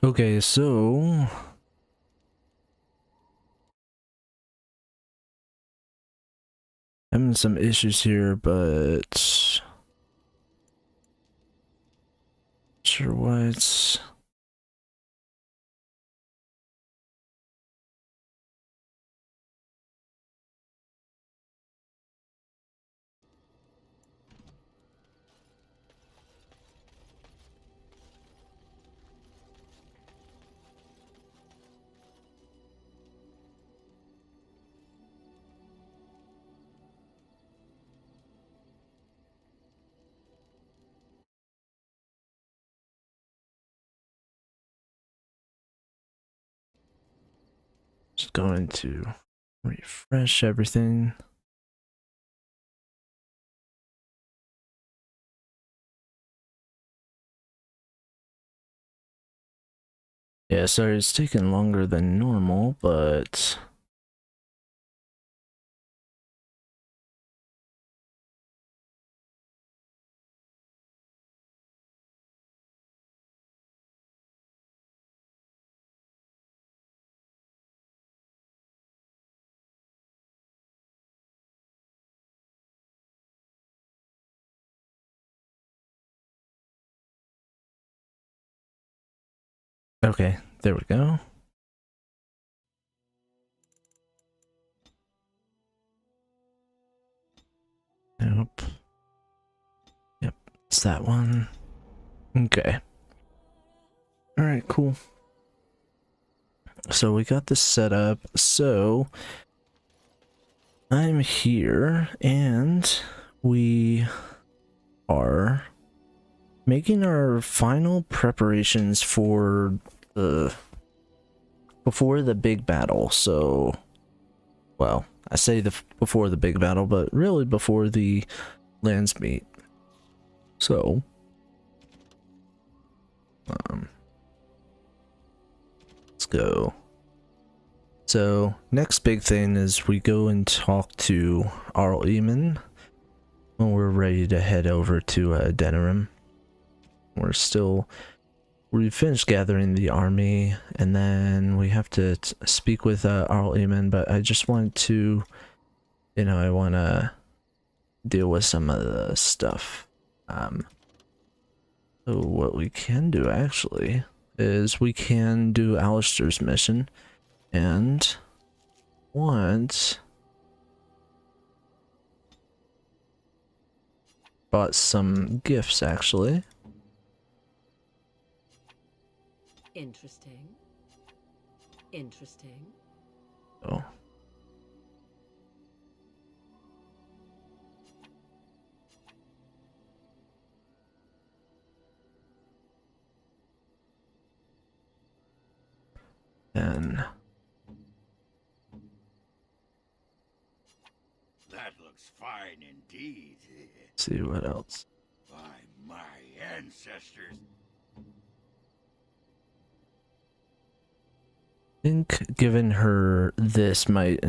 Okay, so having some issues here, but sure why it's just going to refresh everything. Yeah, sorry, it's taking longer than normal, but okay, there we go. Nope. Yep, it's that one. Okay. All right, cool. So we got this set up. So I'm here and we are making our final preparations for the before the big battle. So, well, I say before the big battle, but really before the lands meet. So, let's go. So, next big thing is we go and talk to Arl Eamon when we're ready to head over to Denerim. We finished gathering the army, and then we have to speak with Arl Eamon, but I just want to, I want to deal with some of the stuff. So what we can do actually is we can do Alistair's mission, and once bought some gifts actually. Interesting. Interesting. Oh. And that looks fine indeed. see what else. By my ancestors. I think giving her this might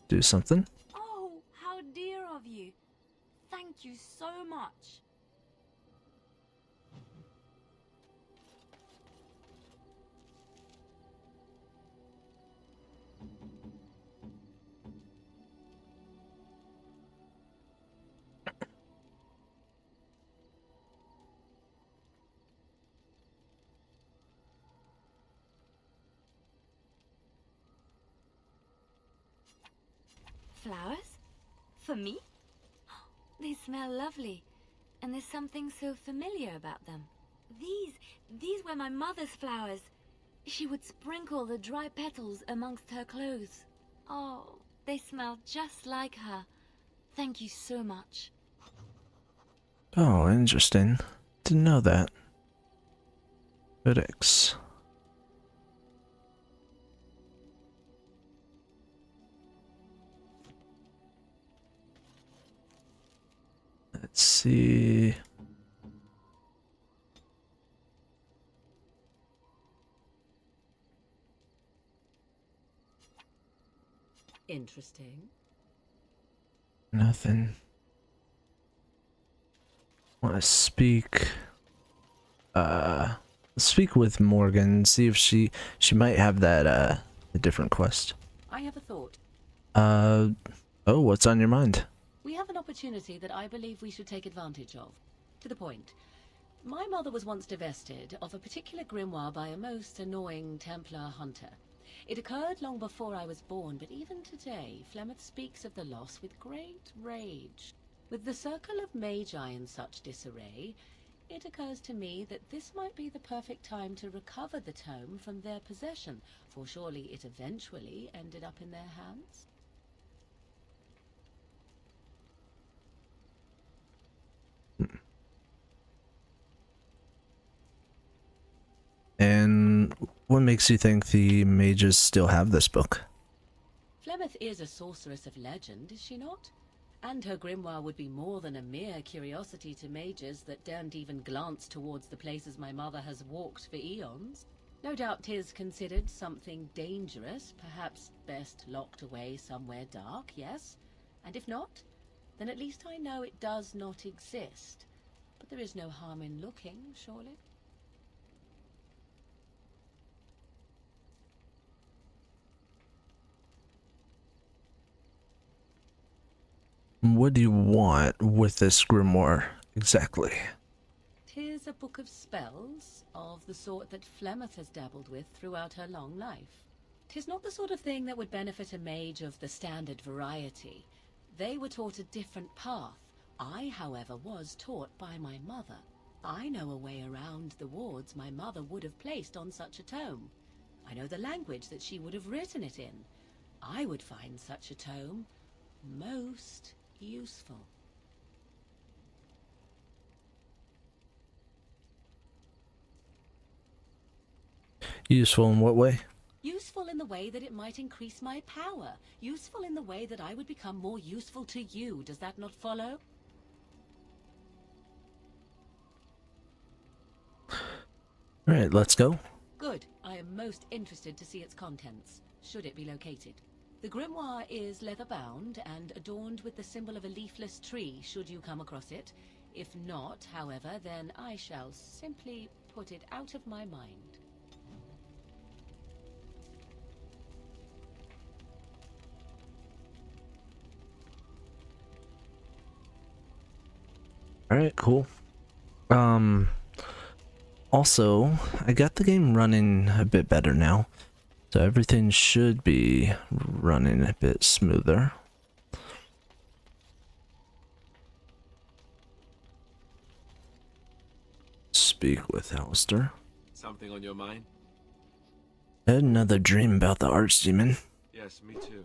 do something. Oh, how dear of you. Thank you so much. Flowers? For me? They smell lovely, and there's something so familiar about them. These were my mother's flowers. She would sprinkle the dry petals amongst her clothes. Oh, they smell just like her. Thank you so much. Oh, interesting. Didn't know that. Codex. Let's see. Interesting. Nothing. Want to speak. speak with Morgan, see if she might have that a different quest. I have a thought. Oh, what's on your mind? We have an opportunity that I believe we should take advantage of. To the point. My mother was once divested of a particular grimoire by a most annoying Templar hunter. It occurred long before I was born, but even today, Flemeth speaks of the loss with great rage. With the circle of magi in such disarray, it occurs to me that this might be the perfect time to recover the tome from their possession, for surely it eventually ended up in their hands. And what makes you think the mages still have this book? Flemeth is a sorceress of legend, is she not? And her grimoire would be more than a mere curiosity to mages that daren't even glance towards the places my mother has walked for eons. No doubt 'tis considered something dangerous, perhaps best locked away somewhere dark, yes? And if not, then at least I know it does not exist. But there is no harm in looking, surely? What do you want with this grimoire exactly? 'Tis a book of spells, of the sort that Flemeth has dabbled with throughout her long life. 'Tis not the sort of thing that would benefit a mage of the standard variety. They were taught a different path. I, however, was taught by my mother. I know a way around the wards my mother would have placed on such a tome. I know the language that she would have written it in. I would find such a tome most useful. Useful in what way? Useful in the way that it might increase my power. Useful in the way that I would become more useful to you. Does that not follow? Alright, let's go. Good. I am most interested to see its contents, should it be located. The grimoire is leather-bound and adorned with the symbol of a leafless tree, should you come across it. If not, however, then I shall simply put it out of my mind. Alright, cool. Also, I got the game running a bit better now. So everything should be running a bit smoother. Speak with Alistair. Something on your mind? I had another dream about the Archdemon. Yes, me too.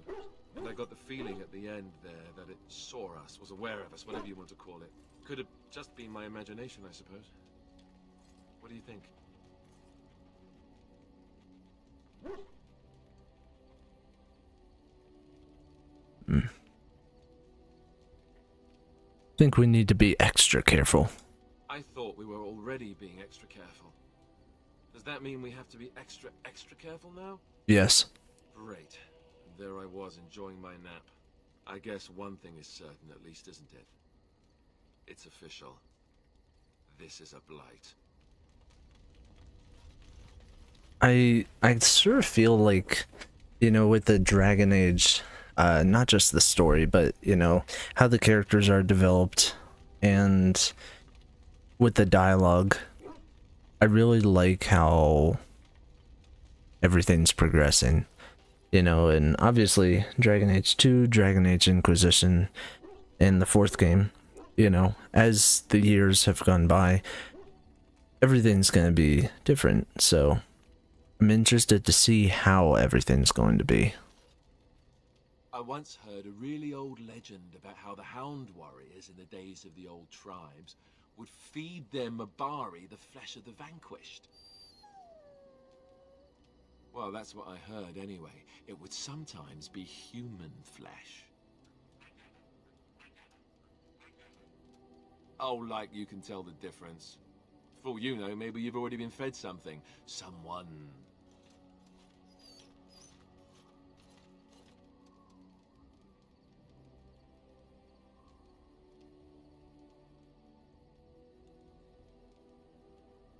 And I got the feeling at the end there that it saw us, was aware of us, whatever you want to call it. Could have just been my imagination, I suppose. What do you think? Think we need to be extra careful. I thought we were already being extra careful. Does that mean we have to be extra careful now? Yes. Great. There I was, enjoying my nap. I guess one thing is certain, at least, isn't it? It's official. This is a blight. I sort of feel like, you know, with the Dragon Age, not just the story, but, you know, how the characters are developed and with the dialogue, I really like how everything's progressing, you know, and obviously Dragon Age 2, Dragon Age Inquisition, and the fourth game, you know, as the years have gone by, everything's going to be different, so I'm interested to see how everything's going to be. I once heard a really old legend about how the Hound warriors in the days of the old tribes would feed their Mabari the flesh of the vanquished. Well, that's what I heard anyway. It would sometimes be human flesh. Oh, like you can tell the difference. For all you know, maybe you've already been fed something. Someone.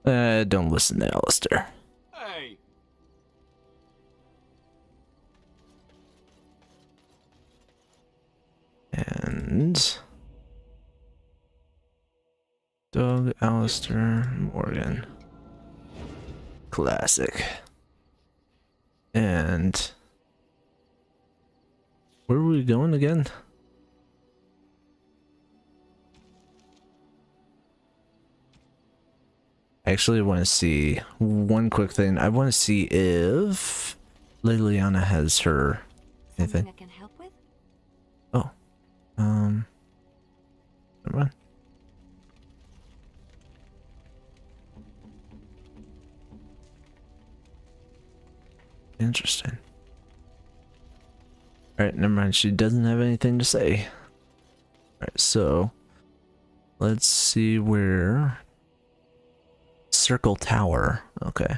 Don't listen to Alistair. Hey! And Doug, Alistair, Morgan. Classic. And where are we going again? Actually, I want to see one quick thing. I want to see if Liliana has her Something anything. I can help with? Oh, never mind. Interesting. Alright, never mind. She doesn't have anything to say. Alright, so let's see where. Circle Tower. Okay.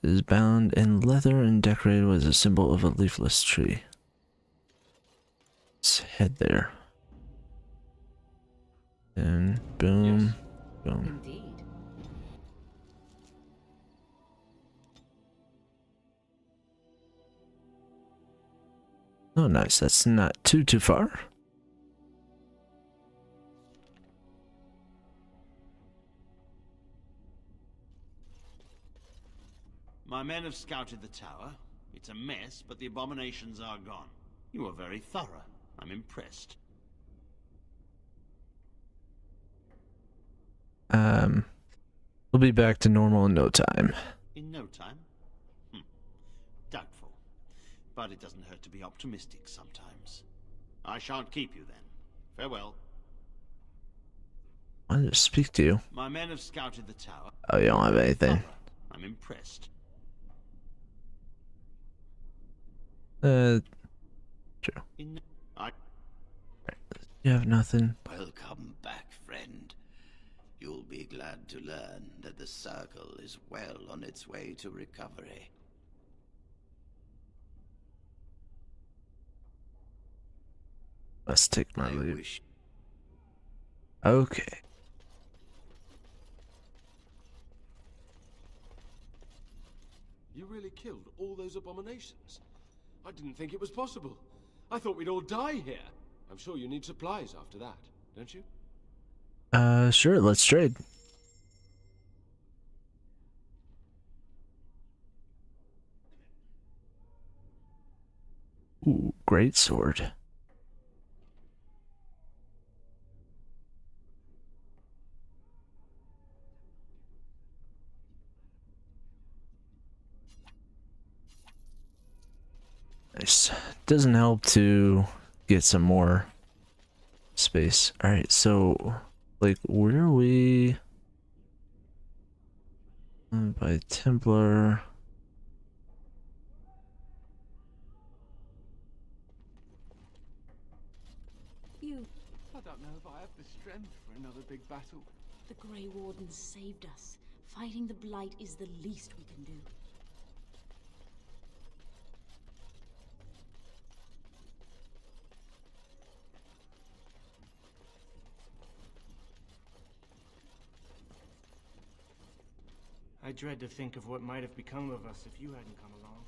Is bound in leather and decorated with a symbol of a leafless tree. Let's head there. And boom, boom. Indeed. Oh, nice. That's not too far. My men have scouted the tower. It's a mess, but the abominations are gone. You are very thorough. I'm impressed. We'll be back to normal in no time. In no time? Doubtful. But it doesn't hurt to be optimistic sometimes. I shan't keep you then. Farewell. I wanted to speak to you. My men have scouted the tower. Oh, you don't have anything. Thorough. I'm impressed. True. You have nothing. Welcome back, friend. You'll be glad to learn that the Circle is well on its way to recovery. Let's take my I leave. wish Okay. You really killed all those abominations? I didn't think it was possible. I thought we'd all die here. I'm sure you need supplies after that, don't you? Sure, let's trade. Ooh, great sword. Nice. Doesn't help to get some more space. Alright, so, like, where are we? By Templar. You, I don't know if I have the strength for another big battle. The Grey Wardens saved us. Fighting the Blight is the least we can do. I dread to think of what might have become of us if you hadn't come along.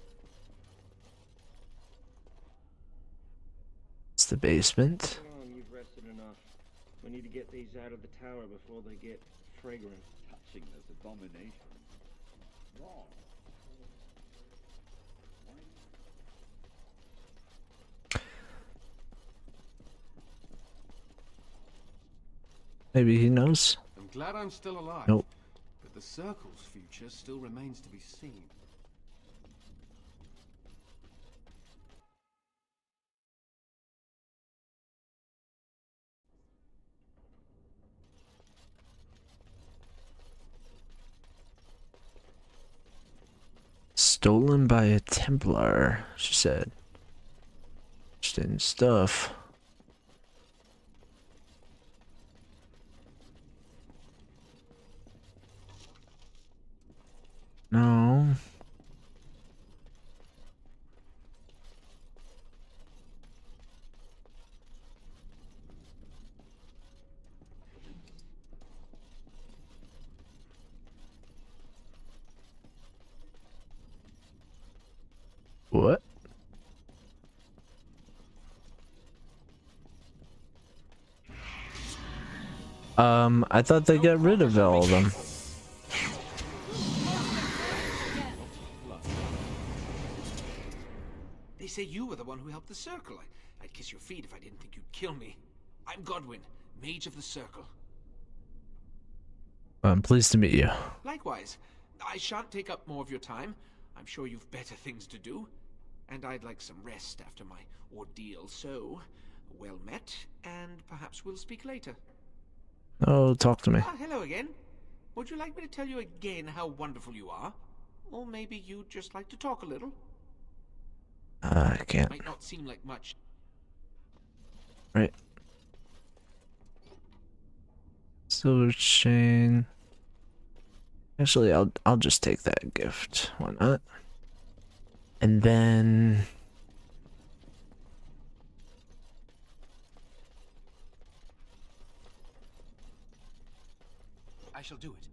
It's the basement. Come on, you've rested enough. We need to get these out of the tower before they get fragrant. touching those abominations. Wrong. Maybe he knows. I'm glad I'm still alive. Nope. But the Circle's future still remains to be seen. Stolen by a Templar, she said. Interesting stuff. No. I thought they got rid of all of them. They say you were the one who helped the Circle. I'd kiss your feet if I didn't think you'd kill me. I'm Godwyn, Mage of the Circle. I'm pleased to meet you. Likewise. I shan't take up more of your time. I'm sure you've better things to do. And I'd like some rest after my ordeal, so... well met, and perhaps we'll speak later. Oh, talk to me. Ah, hello again. Would you like me to tell you again how wonderful you are? Or maybe you'd just like to talk a little? I can't. Might not seem like much. Right. Silver chain. Actually, I'll just take that gift. Why not? And then I shall do it.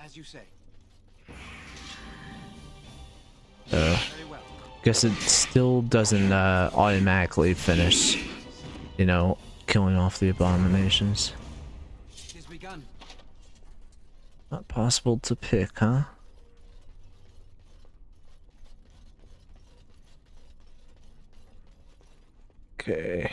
As you say. Very well. guess it still doesn't automatically finish, you know, killing off the abominations. Tis begun. Not possible to pick, huh? Okay.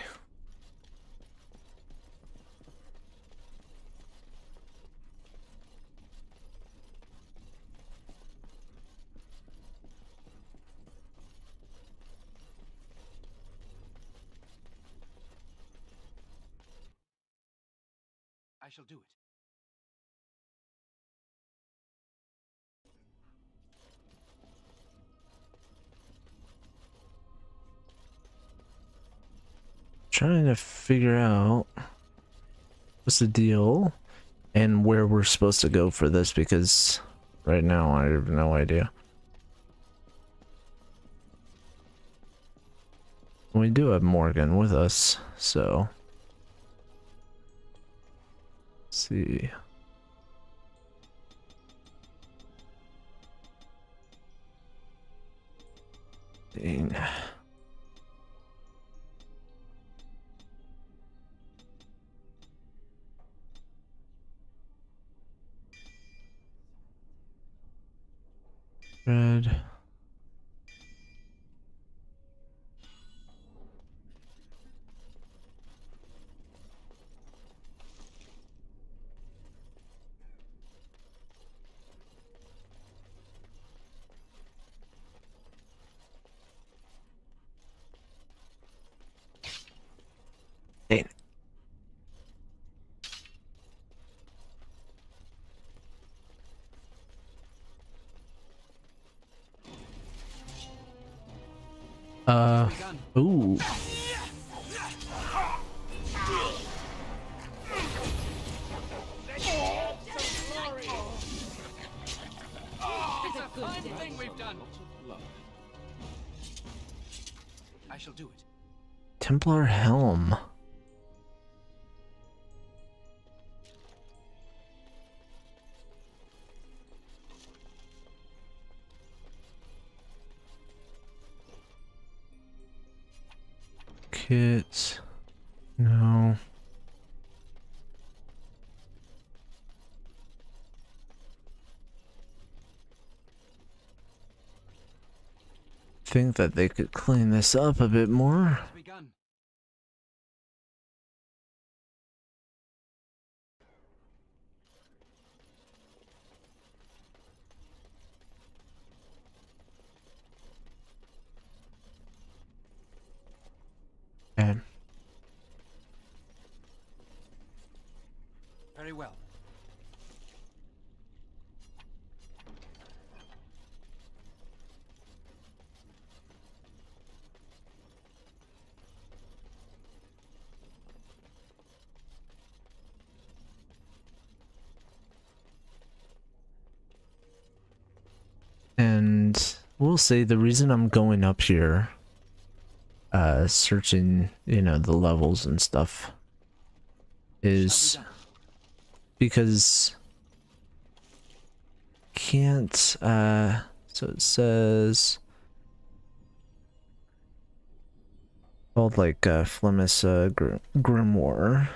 I shall do it. Trying to figure out what's the deal and where we're supposed to go for this, because right now I have no idea. We do have Morgan with us, so let's see. Dang. Red. Dang. Ooh. I shall do it. Templar Helm. Kit. No. Think that they could clean this up a bit more. It's begun. Okay. Very well. And we'll say the reason I'm going up here searching, you know, the levels and stuff is because can't so it says called like Flemis Grimoire.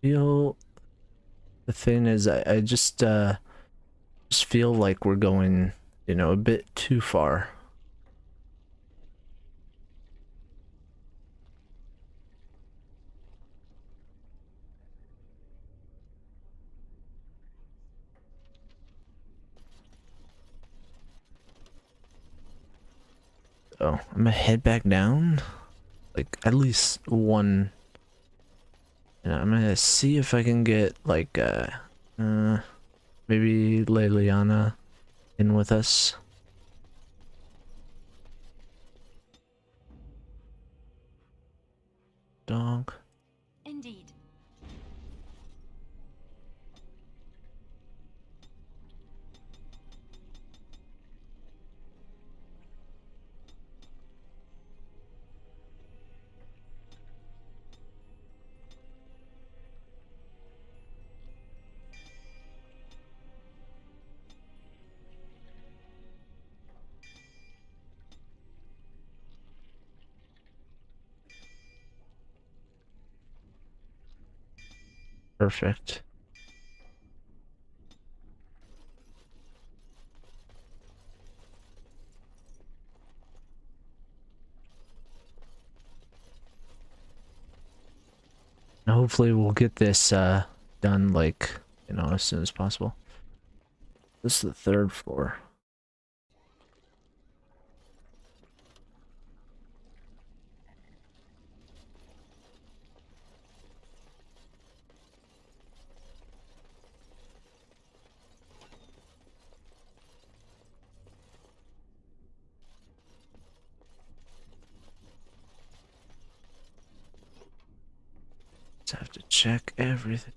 Feel the thing is I just feel like we're going, you know, a bit too far. So I'm gonna head back down, like at least one. And I'm gonna see if I can get like maybe Leliana in with us. Dog. Indeed. Perfect. And hopefully we'll get this done like, you know, as soon as possible. This is the third floor. Just have to check everything.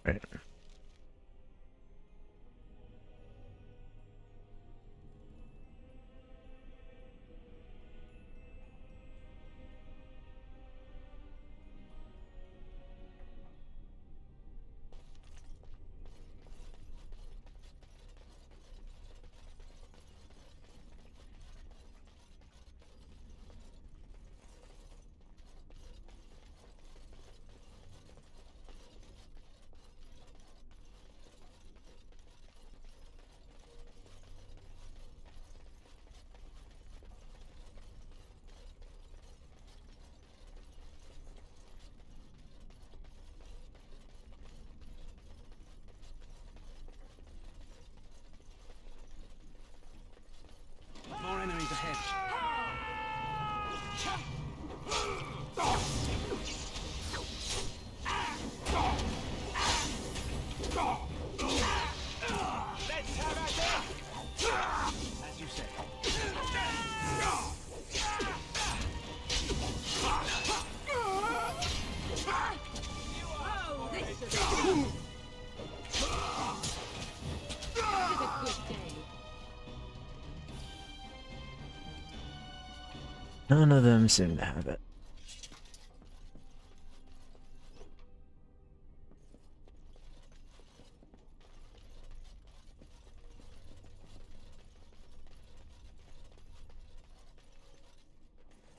Right. More enemies ahead. Let's have at it! As you say. None of them seem to have it.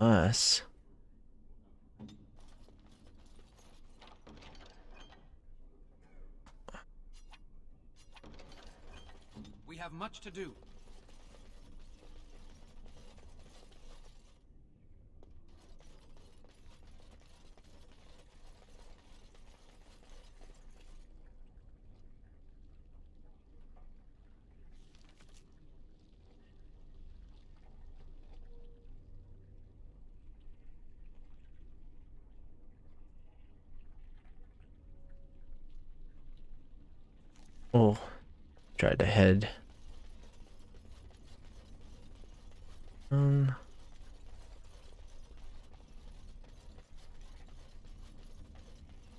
Us. have much to do. Oh, try to head.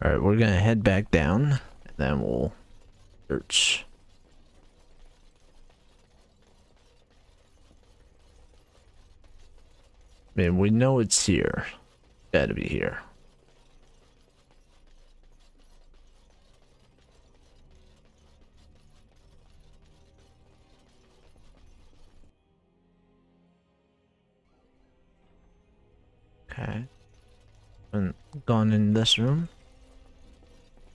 Alright, we're gonna head back down, and then we'll search. I mean, we know it's here. Gotta be here. Okay. And gone in this room.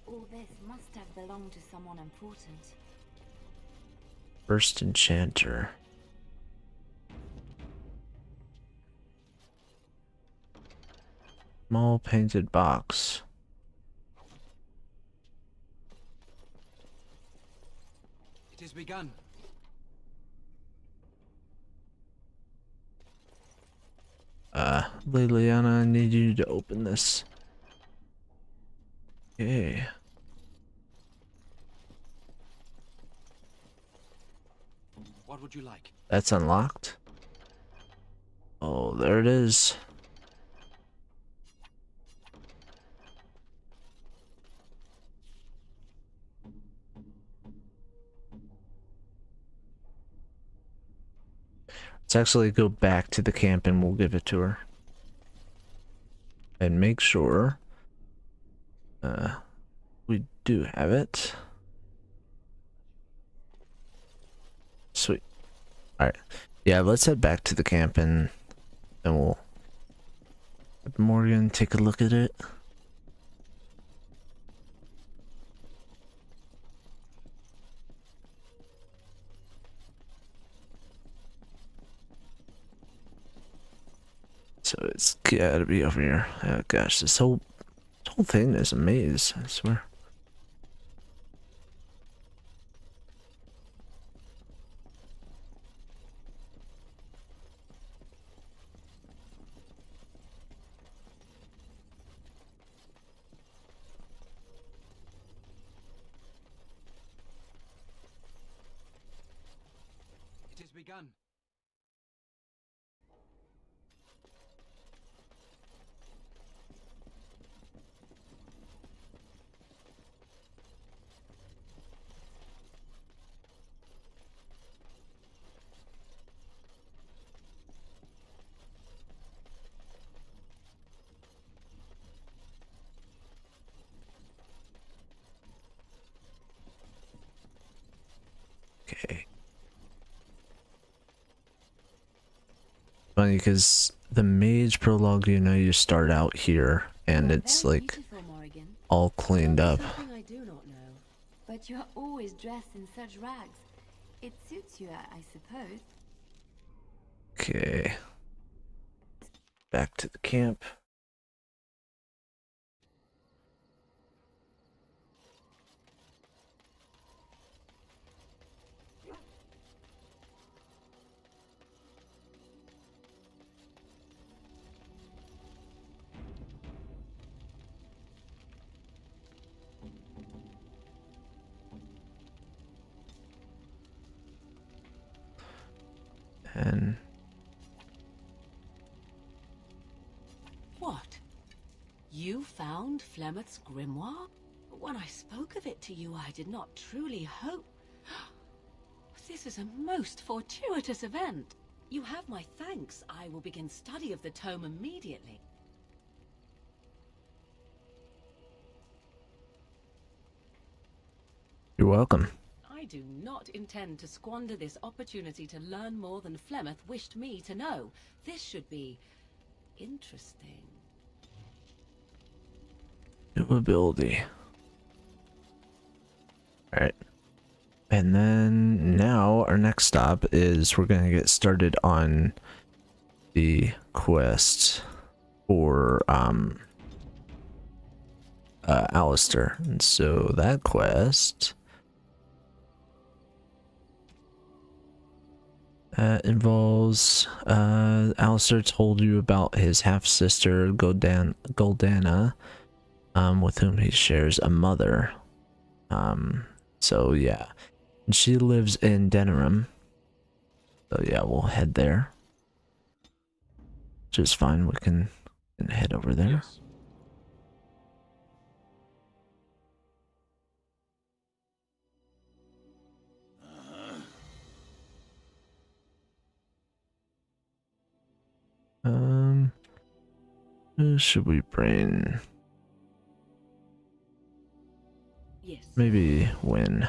All this must have belonged to someone important. First enchanter. Small painted box. It has begun. Liliana, I need you to open this. Okay. What would you like? That's unlocked. Oh, there it is. Let's actually go back to the camp and we'll give it to her. And make sure we do have it. Sweet. Alright. Yeah, let's head back to the camp and then we'll have Morgan take a look at it. So it's gotta be over here. Oh gosh, this whole thing is a maze, I swear. It has begun. Okay. Funny because the mage prologue, you know, you start out here and it's like all cleaned up. Something I do not know. But you're always dressed in such rags. It suits you, I suppose. Okay. Back to the camp. And What? You found Flemeth's grimoire? When I spoke of it to you, I did not truly hope. This is a most fortuitous event. You have my thanks. I will begin study of the tome immediately. you're welcome. I do not intend to squander this opportunity to learn more than Flemeth wished me to know. This should be interesting. New ability. Alright. I And then now our next stop is we're gonna get started on the quest for Alistair. And so that quest involves Alistair told you about his half-sister Goldana, with whom he shares a mother. So yeah, and she lives in Denerim. So yeah, we'll head there. Which is fine, we can head over there. Yes. Who should we bring? Yes. Maybe Win.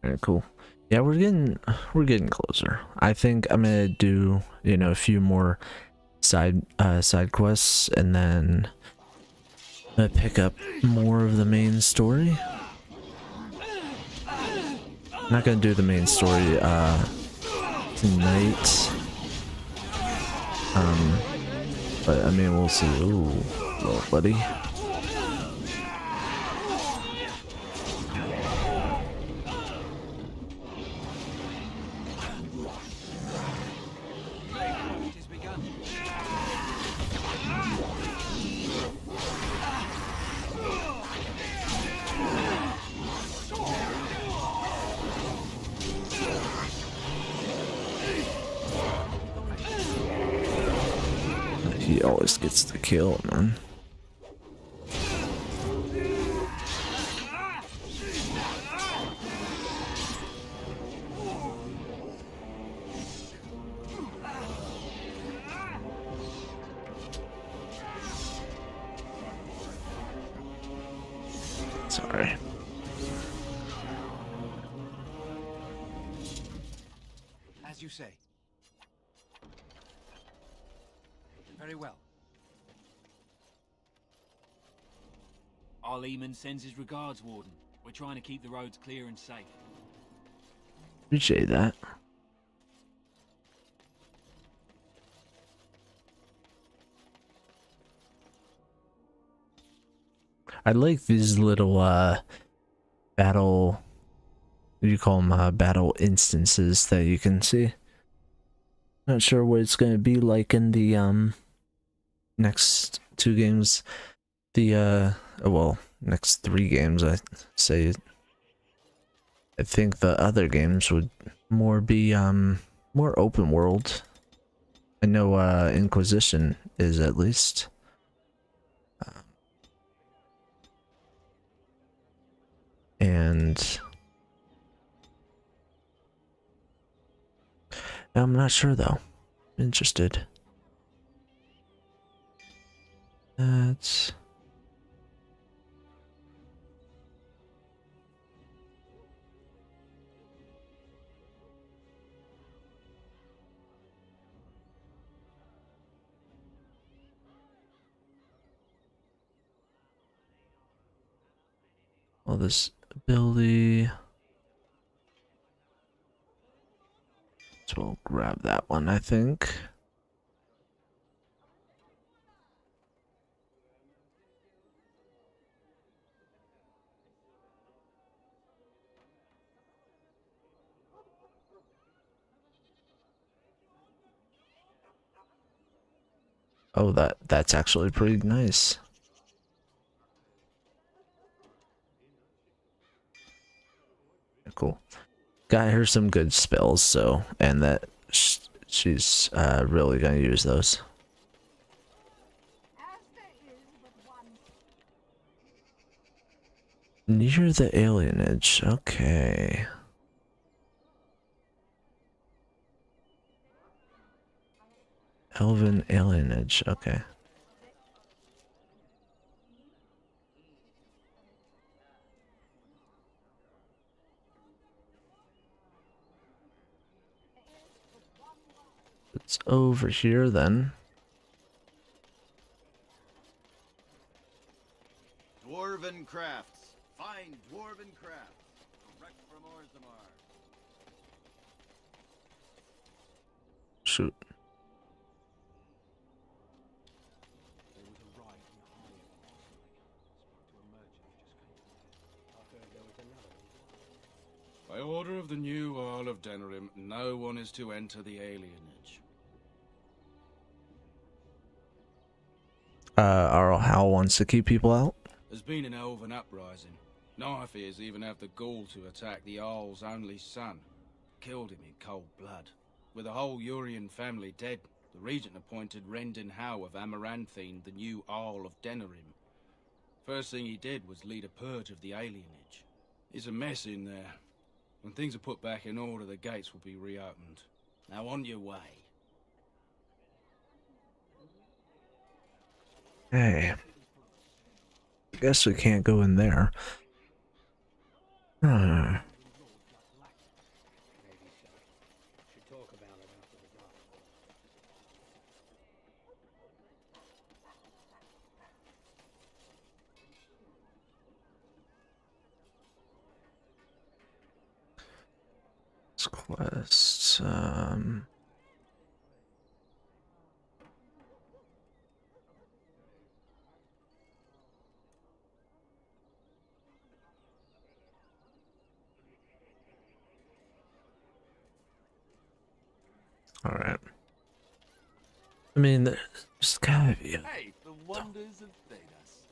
Alright, cool. Yeah, we're getting closer. I think I'm gonna do, you know, a few more side quests, and then I'm gonna pick up more of the main story. I'm not gonna do the main story tonight. But I mean, we'll see. Ooh, little buddy. It has begun. He always gets the kill, man. Sorry. As you say. Very well. Our Lehman sends his regards, Warden. We're trying to keep the roads clear and safe. Appreciate that. I like these little battle, what do you call them, battle instances that you can see. Not sure what it's going to be like in the next two games. The well, next three games, I say. I think the other games would more be more open world. I know Inquisition is, at least. And I'm not sure though. Interested. That's all this ability. So we'll grab that one, I think. Oh, that's actually pretty nice. Cool. Got her some good spells, so, and that she's really gonna use those. Near the alienage, okay. Elven alienage, okay. It's over here then. crafts. Fine dwarven crafts. Direct from Orzammar. Shoot. There was a ride from the High last night. Spoke to a merchant who just came from there. I've heard there was another one. By order of the new Earl of Denerim, no one is to enter the alienage. Earl Hal wants to keep people out. There's been an elven uprising. Knifears even have the gall to attack the Earl's only son. Killed him in cold blood. With the whole Urian family dead, the regent appointed Rendon Howe of Amaranthine the new Earl of Denerim. First thing he did was lead a purge of the alienage. It's a mess in there. When things are put back in order, the gates will be reopened. Now on your way. Hey. I guess we can't go in there. Maybe so. Should talk about it after the dark. Quests, all right. I mean, there's gotta be a... Hey, the wonders of Thedas.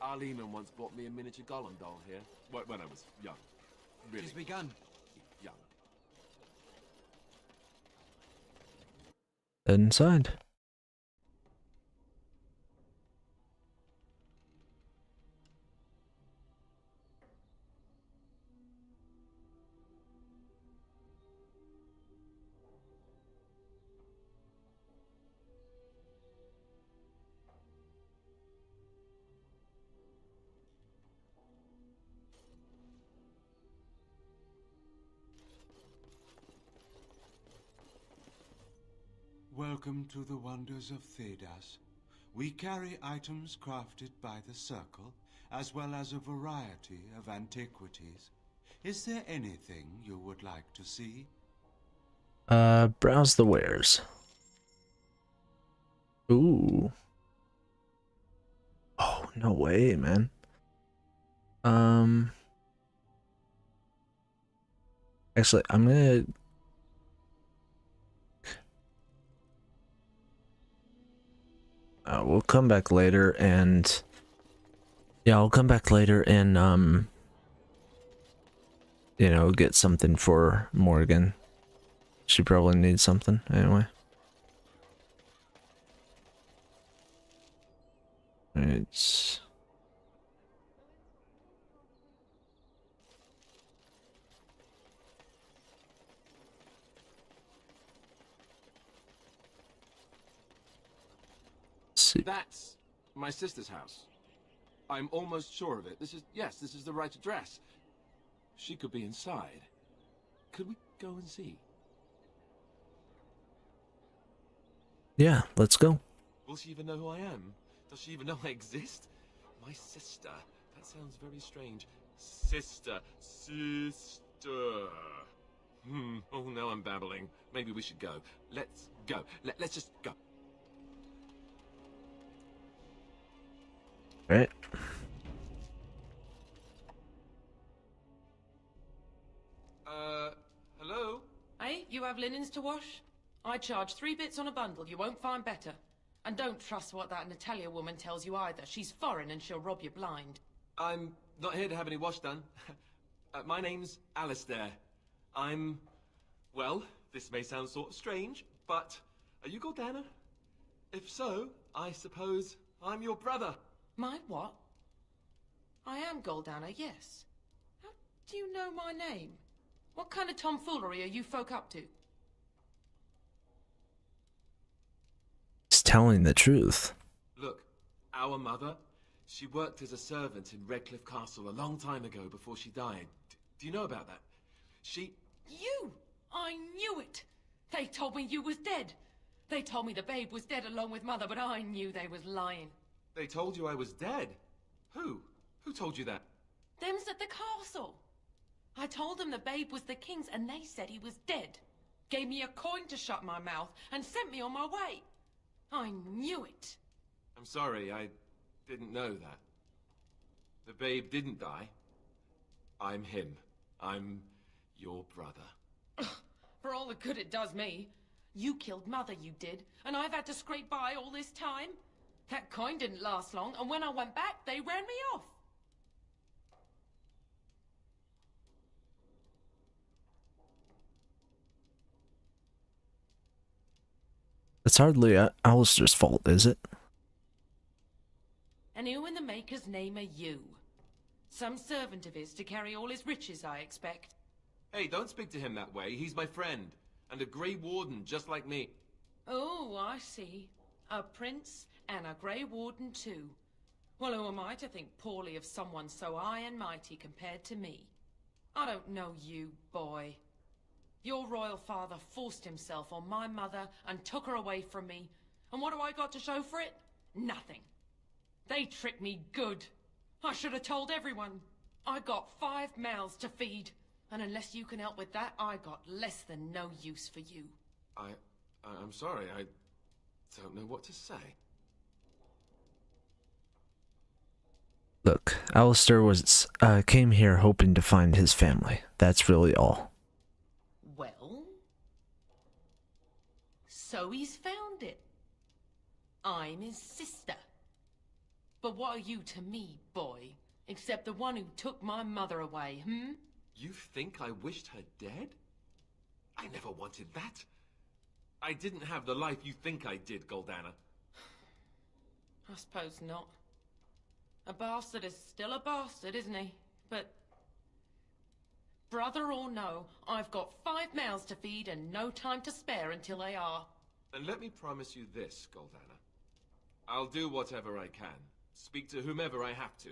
Arleman once bought me a miniature Gollum doll here, when I was young. Really Just begun. young. inside. Welcome to the wonders of Thedas. We carry items crafted by the Circle, as well as a variety of antiquities. Is there anything you would like to see? Browse the wares. Ooh. Oh, no way, man. Actually, I'm gonna... we'll come back later and... Yeah, I'll come back later and, you know, get something for Morgan. She probably needs something, anyway. It's... see. That's my sister's house. I'm almost sure of it. This is the right address. She could be inside. Could we go and see? Yeah, let's go. Will she even know who I am? Does she even know I exist? My sister. That sounds very strange. Sister. Oh, now I'm babbling. Maybe we should go. Let's go. Let's just go. Right. Hello? Hey, you have linens to wash? I charge 3 bits on a bundle. You won't find better. And don't trust what that Natalia woman tells you either. She's foreign and she'll rob you blind. I'm not here to have any wash done. My name's Alistair. Well, this may sound sort of strange, but are you Gordana? If so, I suppose I'm your brother. My what? I am Goldana, yes. How do you know my name? What kind of tomfoolery are you folk up to? He's telling the truth. Look, our mother, she worked as a servant in Redcliffe Castle a long time ago before she died. Do you know about that? You! I knew it! They told me you was dead. They told me the babe was dead along with mother, but I knew they was lying. They told you I was dead? Who? Who told you that? Them's at the castle. I told them the babe was the king's and they said he was dead. Gave me a coin to shut my mouth and sent me on my way. I knew it. I'm sorry, I didn't know that. The babe didn't die. I'm him. I'm your brother. For all the good it does me. You killed Mother, you did, and I've had to scrape by all this time. That coin didn't last long, and when I went back, they ran me off. It's hardly Alistair's fault, is it? And who in the Maker's name are you? Some servant of his to carry all his riches, I expect. Hey, don't speak to him that way. He's my friend. And a Grey Warden, just like me. Oh, I see. A prince and a Grey Warden too. Well, who am I to think poorly of someone so high and mighty compared to me? I don't know you, boy. Your royal father forced himself on my mother and took her away from me. And what do I got to show for it? Nothing. They tricked me good. I should have told everyone. I got 5 mouths to feed. And unless you can help with that, I got less than no use for you. I'm sorry, I don't know what to say. Look, Alistair came here hoping to find his family. That's really all. Well? So he's found it. I'm his sister. But what are you to me, boy? Except the one who took my mother away, hmm? You think I wished her dead? I never wanted that. I didn't have the life you think I did, Goldana. I suppose not. A bastard is still a bastard, isn't he? But... brother or no, I've got 5 mouths to feed and no time to spare until they are. And let me promise you this, Goldana. I'll do whatever I can. Speak to whomever I have to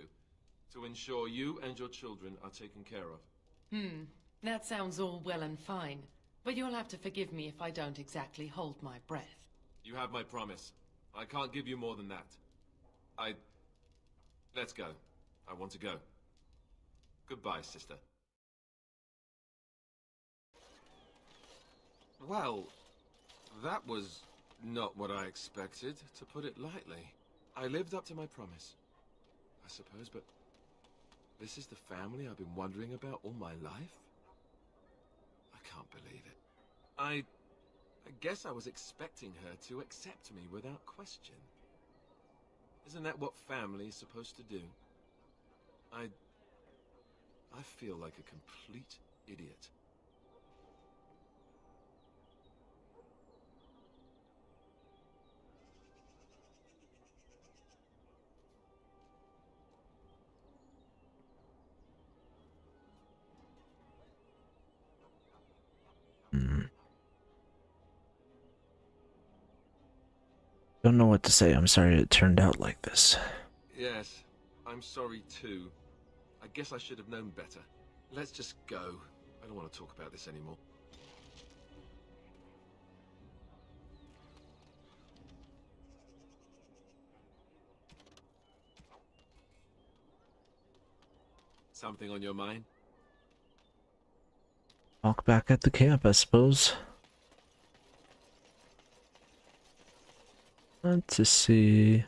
ensure you and your children are taken care of. That sounds all well and fine. But you'll have to forgive me if I don't exactly hold my breath. You have my promise. I can't give you more than that. Let's go. I want to go. Goodbye, sister. Well, that was not what I expected, to put it lightly. I lived up to my promise, I suppose, but this is the family I've been wondering about all my life? I can't believe it. I guess I was expecting her to accept me without question. Isn't that what family is supposed to do? I feel like a complete idiot. Don't know what to say. I'm sorry it turned out like this. Yes, I'm sorry too. I guess I should have known better. Let's just go. I don't want to talk about this anymore. Something on your mind? Walk back at the camp, I suppose. Let's see.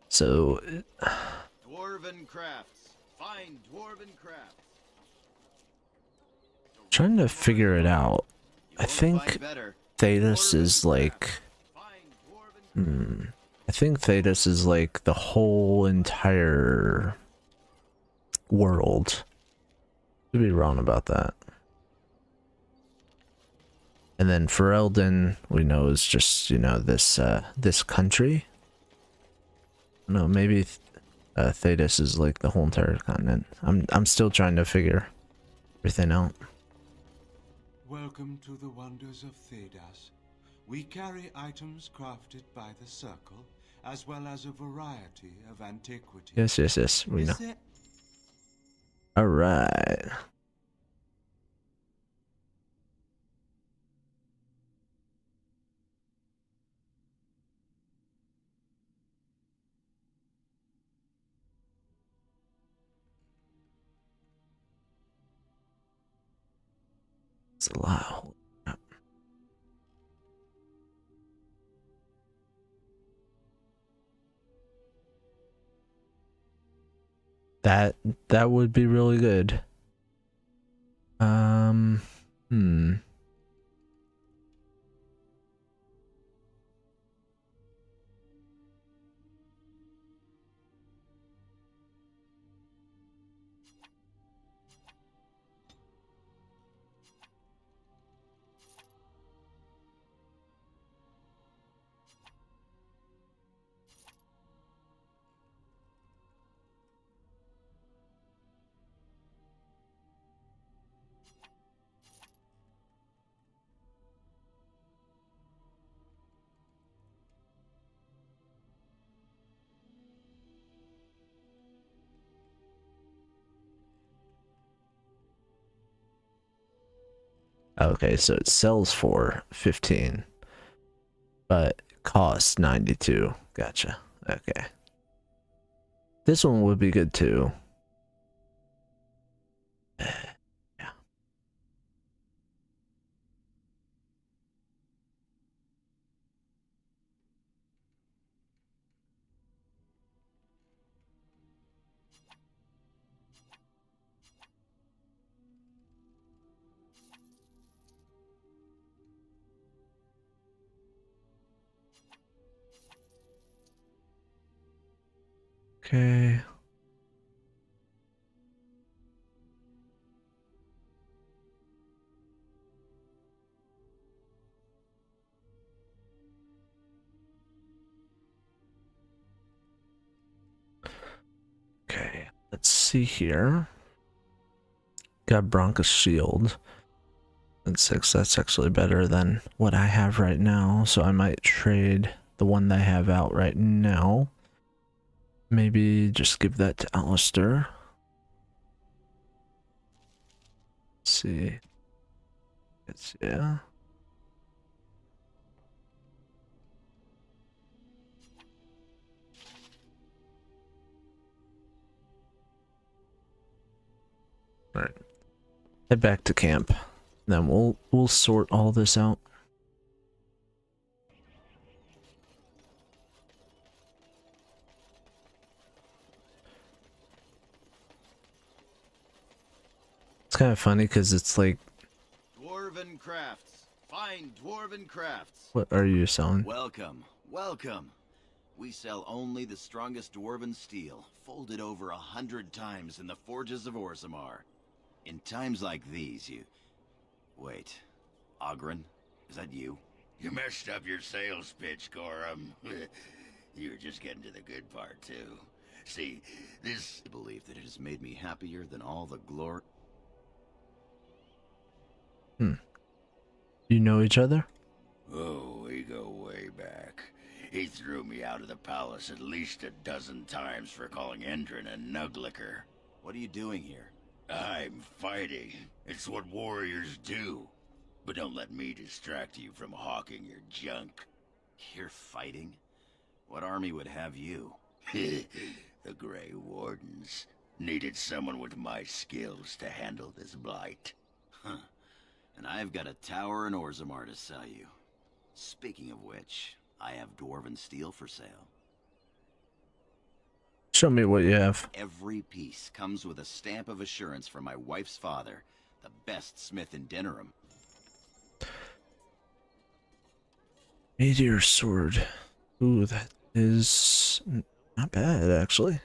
So, Dwarven crafts. Fine dwarven crafts. trying to figure it out. I think Thedas is like... I think Thedas is like the whole entire world. Could be wrong about that. And then Ferelden, we know, is just, you know, this this country. No, maybe Thedas is like the whole entire continent. I'm still trying to figure everything out. Welcome to the wonders of Thedas. We carry items crafted by the Circle, as well as a variety of antiquities. Yes, we know. Is there All right. It's a lot. Holy crap. That would be really good. Hmm. Okay, so it sells for 15, but costs 92. Gotcha. Okay. This one would be good too. Yeah. Okay. Okay, let's see here. Got Bronca's Shield. That's 6. That's actually better than what I have right now, so I might trade the one that I have out right now. Maybe just give that to Alistair. Let's see. Yeah. All right. Head back to camp. Then we'll sort all this out. It's kind of funny because it's like, Dwarven crafts. Fine dwarven crafts. what are you selling? Welcome, welcome. We sell only the strongest dwarven steel, folded over 100 times in the forges of Orzammar. In times like these, you... Wait. Oghren? Is that you? You messed up your sales pitch, Gorham. You were just getting to the good part, too. See, this... I believe that it has made me happier than all the glory... You know each other? Oh, we go way back. He threw me out of the palace at least a dozen times for calling Endrin a nuglicker. What are you doing here? I'm fighting. It's what warriors do. But don't let me distract you from hawking your junk. You're fighting? What army would have you? The Grey Wardens needed someone with my skills to handle this blight. Huh. And I've got a tower in Orzammar to sell you. Speaking of which, I have dwarven steel for sale. Show me what you have. Every piece comes with a stamp of assurance from my wife's father, the best smith in Denerim. Meteor sword. Ooh, that is not bad, actually.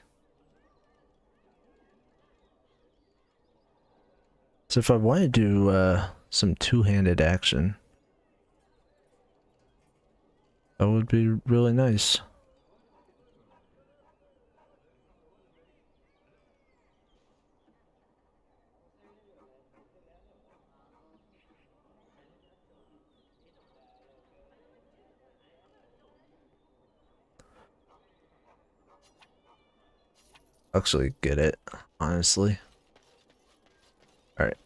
So if I want to do some two-handed action, that would be really nice. actually get it, honestly. Alright.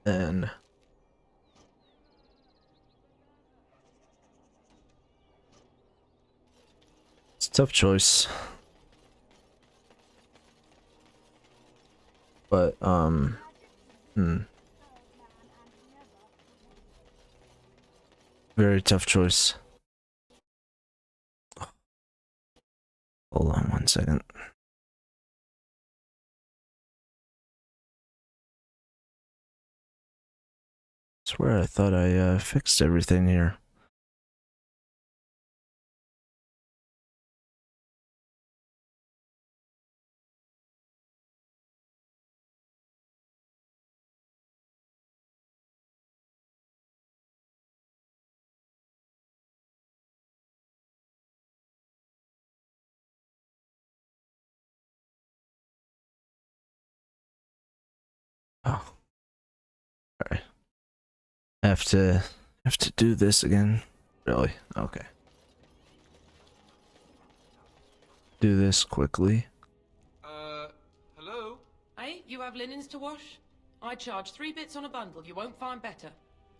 Then it's a tough choice. But very tough choice. Hold on 1 second. Swear I thought I fixed everything here. Oh. Alright. Have to do this again. Really? Okay. Do this quickly. Hello? Hey, you have linens to wash? I charge 3 bits on a bundle, you won't find better.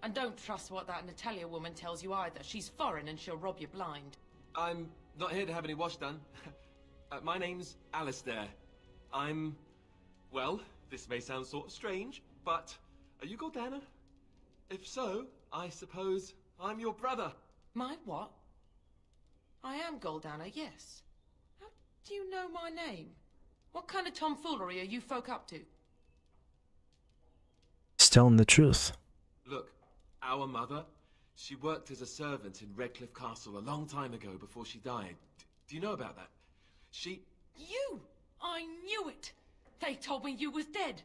And don't trust what that Natalia woman tells you either. She's foreign and she'll rob you blind. I'm not here to have any wash done. My name's Alistair. Well, this may sound sort of strange, but are you Gordana? If so, I suppose I'm your brother. My what? I am Goldana, yes. How do you know my name? What kind of tomfoolery are you folk up to? He's telling the truth. Look, our mother, she worked as a servant in Redcliffe Castle a long time ago before she died. Do you know about that? You! I knew it! They told me you was dead.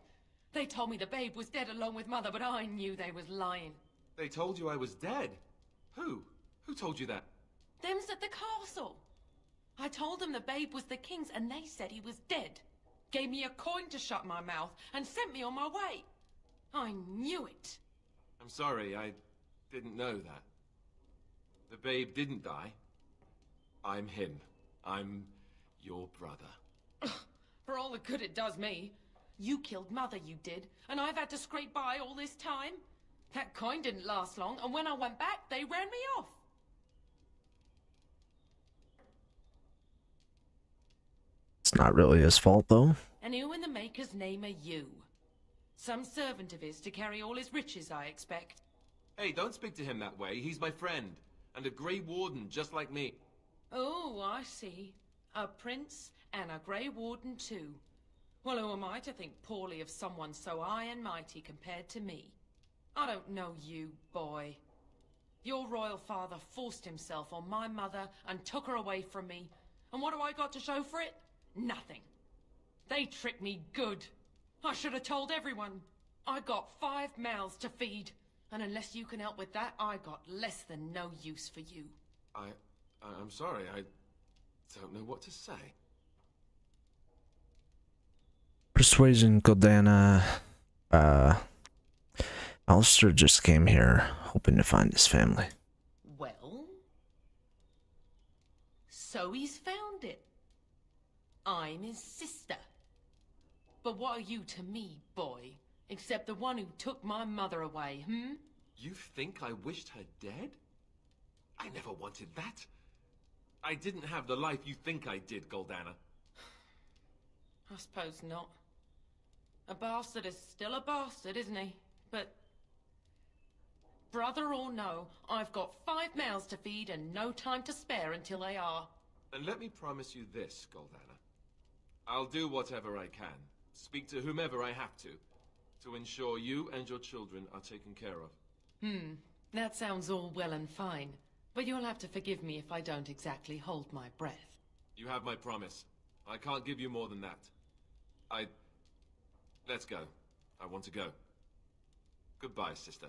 They told me the babe was dead along with mother, but I knew they was lying. They told you I was dead? Who? Who told you that? Them's at the castle. I told them the babe was the king's and they said he was dead. Gave me a coin to shut my mouth and sent me on my way. I knew it. I'm sorry, I didn't know that. The babe didn't die. I'm him. I'm your brother. For all the good it does me. You killed mother, you did, and I've had to scrape by all this time. That coin didn't last long, and when I went back, they ran me off. It's not really his fault, though. And who in the Maker's name are you? Some servant of his to carry all his riches, I expect. Hey, don't speak to him that way. He's my friend. And a Grey Warden, just like me. Oh, I see. A prince and a Grey Warden too. Well, who am I to think poorly of someone so high and mighty compared to me? I don't know you, boy. Your royal father forced himself on my mother and took her away from me. And what do I got to show for it? Nothing. They tricked me good. I should have told everyone. I got 5 mouths to feed. And unless you can help with that, I got less than no use for you. I'm sorry, I don't know what to say. Persuasion, Goldana. Alistair just came here, hoping to find his family. Well? So he's found it. I'm his sister. But what are you to me, boy? Except the one who took my mother away, hmm? You think I wished her dead? I never wanted that. I didn't have the life you think I did, Goldana. I suppose not. A bastard is still a bastard, isn't he? But... brother or no, I've got 5 mouths to feed and no time to spare until they are. And let me promise you this, Goldana. I'll do whatever I can, speak to whomever I have to ensure you and your children are taken care of. That sounds all well and fine. But you'll have to forgive me if I don't exactly hold my breath. You have my promise. I can't give you more than that. Let's go. I want to go. Goodbye, sister.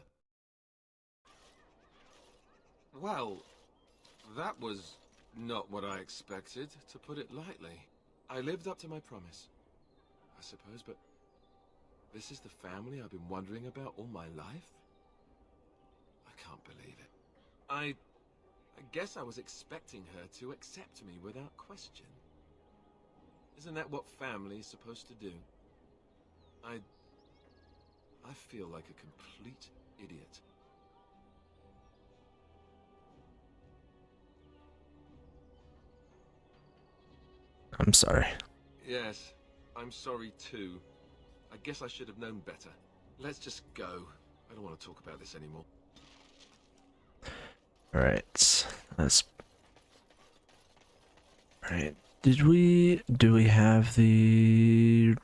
Well, that was not what I expected, to put it lightly. I lived up to my promise, I suppose, but this is the family I've been wondering about all my life? I can't believe it. I guess I was expecting her to accept me without question. Isn't that what family is supposed to do? I feel like a complete idiot. I'm sorry. Yes, I'm sorry too. I guess I should have known better. Let's just go. I don't want to talk about this anymore. Alright. Alright. Do we have the...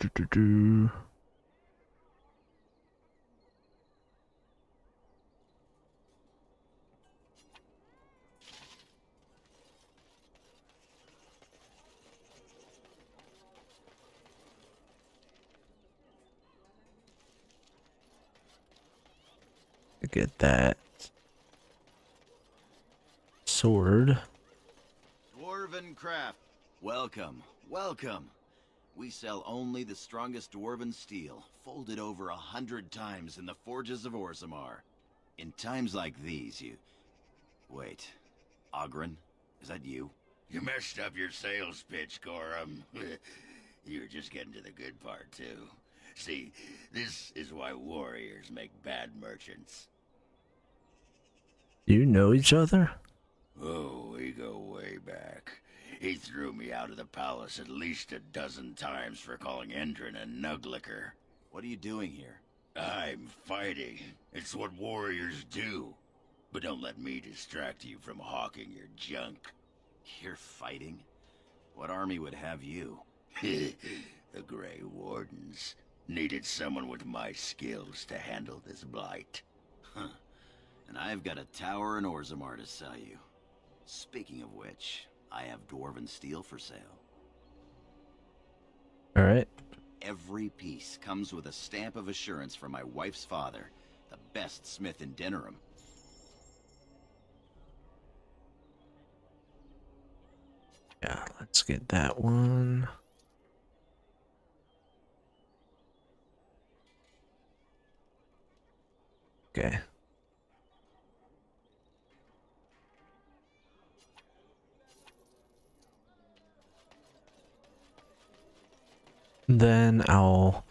Get that sword. Dwarven craft. Welcome, welcome. We sell only the strongest dwarven steel, folded over 100 times in the forges of Orzammar. In times like these, you... Wait. Oghren? Is that you? You messed up your sales pitch, Gorham. You're just getting to the good part, too. See, this is why warriors make bad merchants. Do you know each other? Oh, we go way back. He threw me out of the palace at least a dozen times for calling Endrin a nuglicker. What are you doing here? I'm fighting. It's what warriors do. But don't let me distract you from hawking your junk. You're fighting? What army would have you? The Grey Wardens. Needed someone with my skills to handle this blight. Huh. And I've got a tower in Orzammar to sell you. Speaking of which, I have dwarven steel for sale. Alright. Every piece comes with a stamp of assurance from my wife's father, the best smith in Denerim. Yeah, let's get that one. Okay. Then I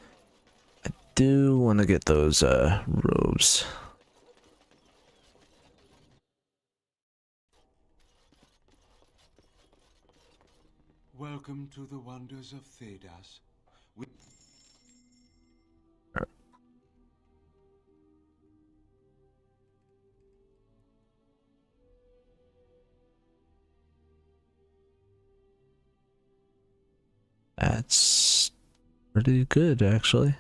do want to get those robes. Welcome to the wonders of Thedas. That's pretty good, actually.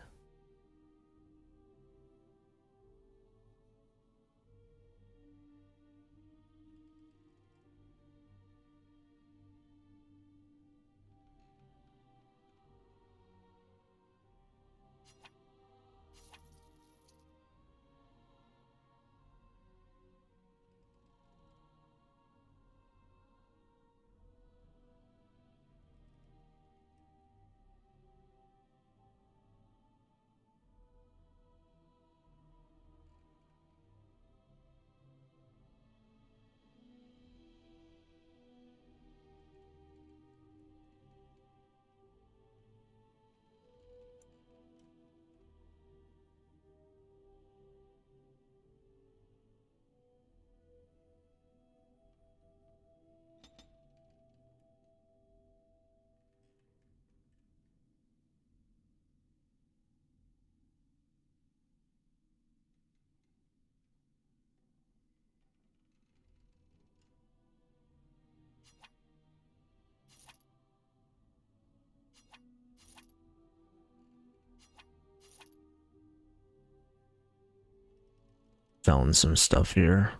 Found some stuff here.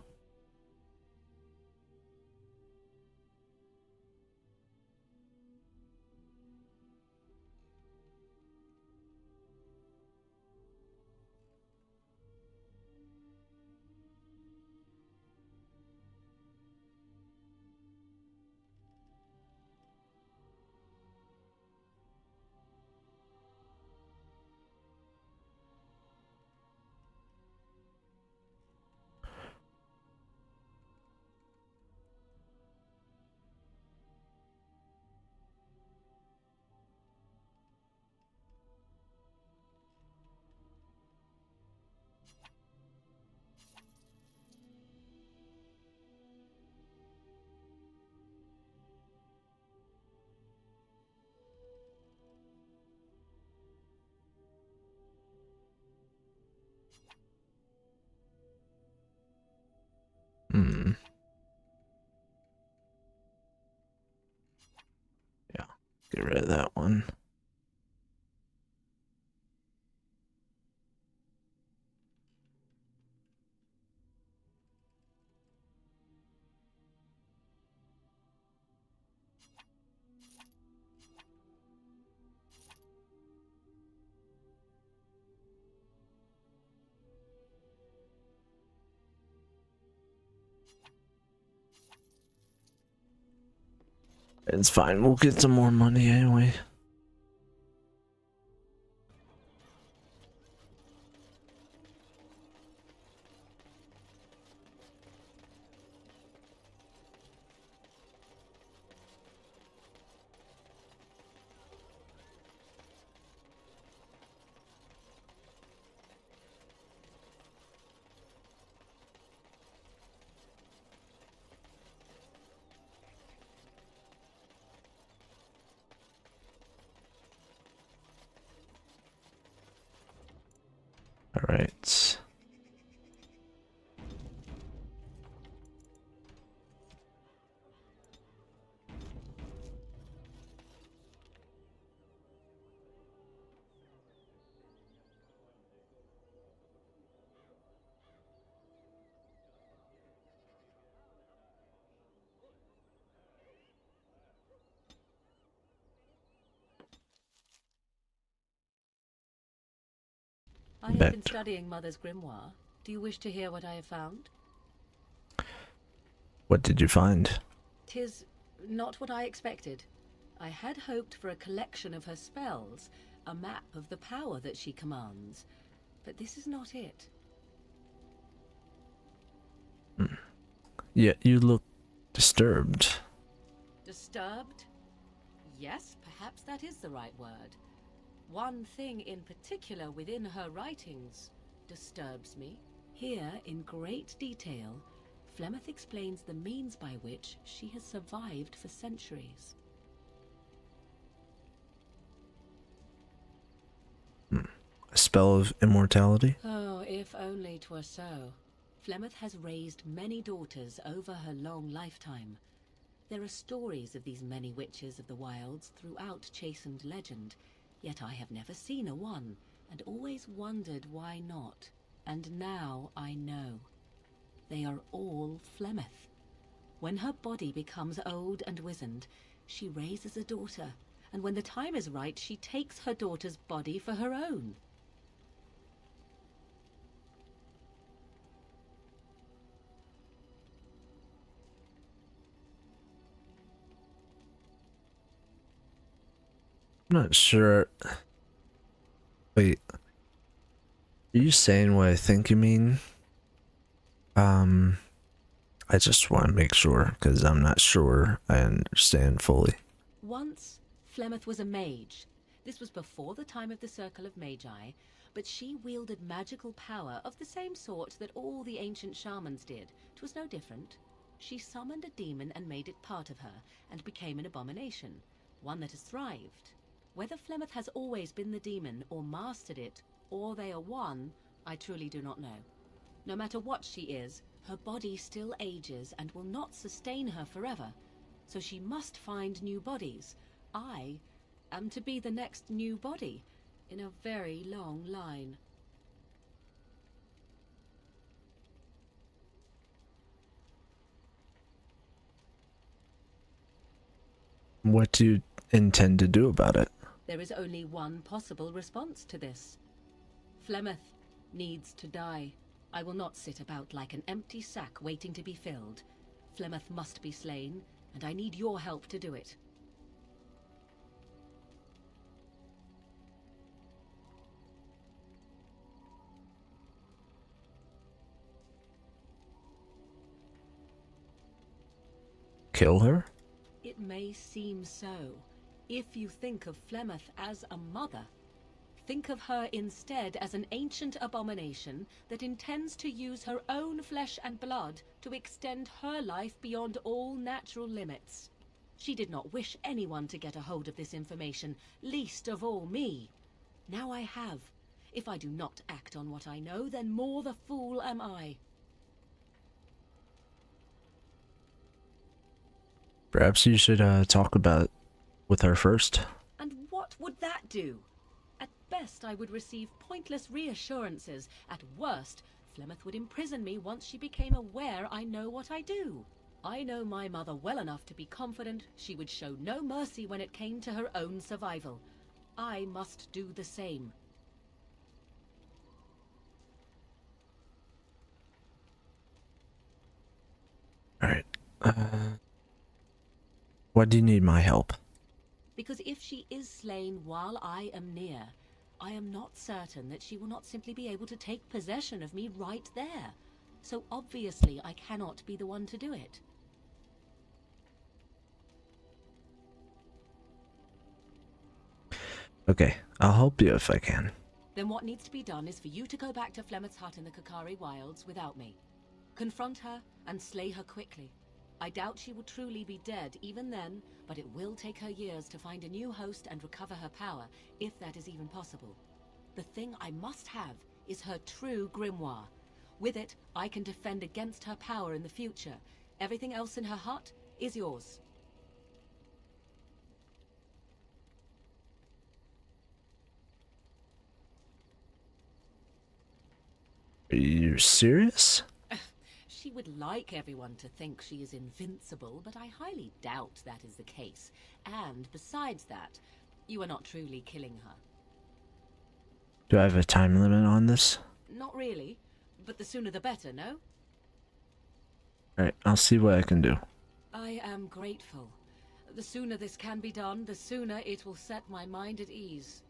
Get rid of that one. It's fine, we'll get some more money anyway. All right. I have been studying Mother's grimoire. Do you wish to hear what I have found? What did you find? 'Tis not what I expected. I had hoped for a collection of her spells, a map of the power that she commands. But this is not it. Yeah, you look disturbed. Disturbed? Yes, perhaps that is the right word. One thing in particular within her writings disturbs me. Here, in great detail, Flemeth explains the means by which she has survived for centuries. A spell of immortality? Oh, if only 'twere so. Flemeth has raised many daughters over her long lifetime. There are stories of these many witches of the wilds throughout chastened legend, yet I have never seen a one, and always wondered why not. And now I know. They are all Flemeth. When her body becomes old and wizened, she raises a daughter, and when the time is right, she takes her daughter's body for her own. I'm not sure. Wait. Are you saying what I think you mean? I just want to make sure, because I'm not sure I understand fully. Once, Flemeth was a mage. This was before the time of the Circle of Magi, but she wielded magical power of the same sort that all the ancient shamans did. 'Twas no different. She summoned a demon and made it part of her, and became an abomination, one that has thrived. Whether Flemeth has always been the demon, or mastered it, or they are one, I truly do not know. No matter what she is, her body still ages and will not sustain her forever, so she must find new bodies. I am to be the next new body in a very long line. What do you intend to do about it? There is only one possible response to this. Flemeth needs to die. I will not sit about like an empty sack waiting to be filled. Flemeth must be slain, and I need your help to do it. Kill her? It may seem so. If you think of Flemeth as a mother, think of her instead as an ancient abomination that intends to use her own flesh and blood to extend her life beyond all natural limits. She did not wish anyone to get a hold of this information, least of all me. Now I have. If I do not act on what I know, then more the fool am I. Perhaps you should talk about with her first. And what would that do? At best, I would receive pointless reassurances. At worst, Flemeth would imprison me once she became aware I know what I do. I know my mother well enough to be confident she would show no mercy when it came to her own survival. I must do the same. Alright. Why do you need my help? Because if she is slain while I am near, I am not certain that she will not simply be able to take possession of me right there. So obviously I cannot be the one to do it. Okay, I'll help you if I can. Then what needs to be done is for you to go back to Flemeth's hut in the Kakari Wilds without me. Confront her and slay her quickly. I doubt she will truly be dead even then, but it will take her years to find a new host and recover her power, if that is even possible. The thing I must have is her true grimoire. With it, I can defend against her power in the future. Everything else in her hut is yours. Are you serious? She would like everyone to think she is invincible, but I highly doubt that is the case. And besides that, you are not truly killing her. Do I have a time limit on this? Not really, but the sooner the better, no? Alright, I'll see what I can do. I am grateful. The sooner this can be done, the sooner it will set my mind at ease.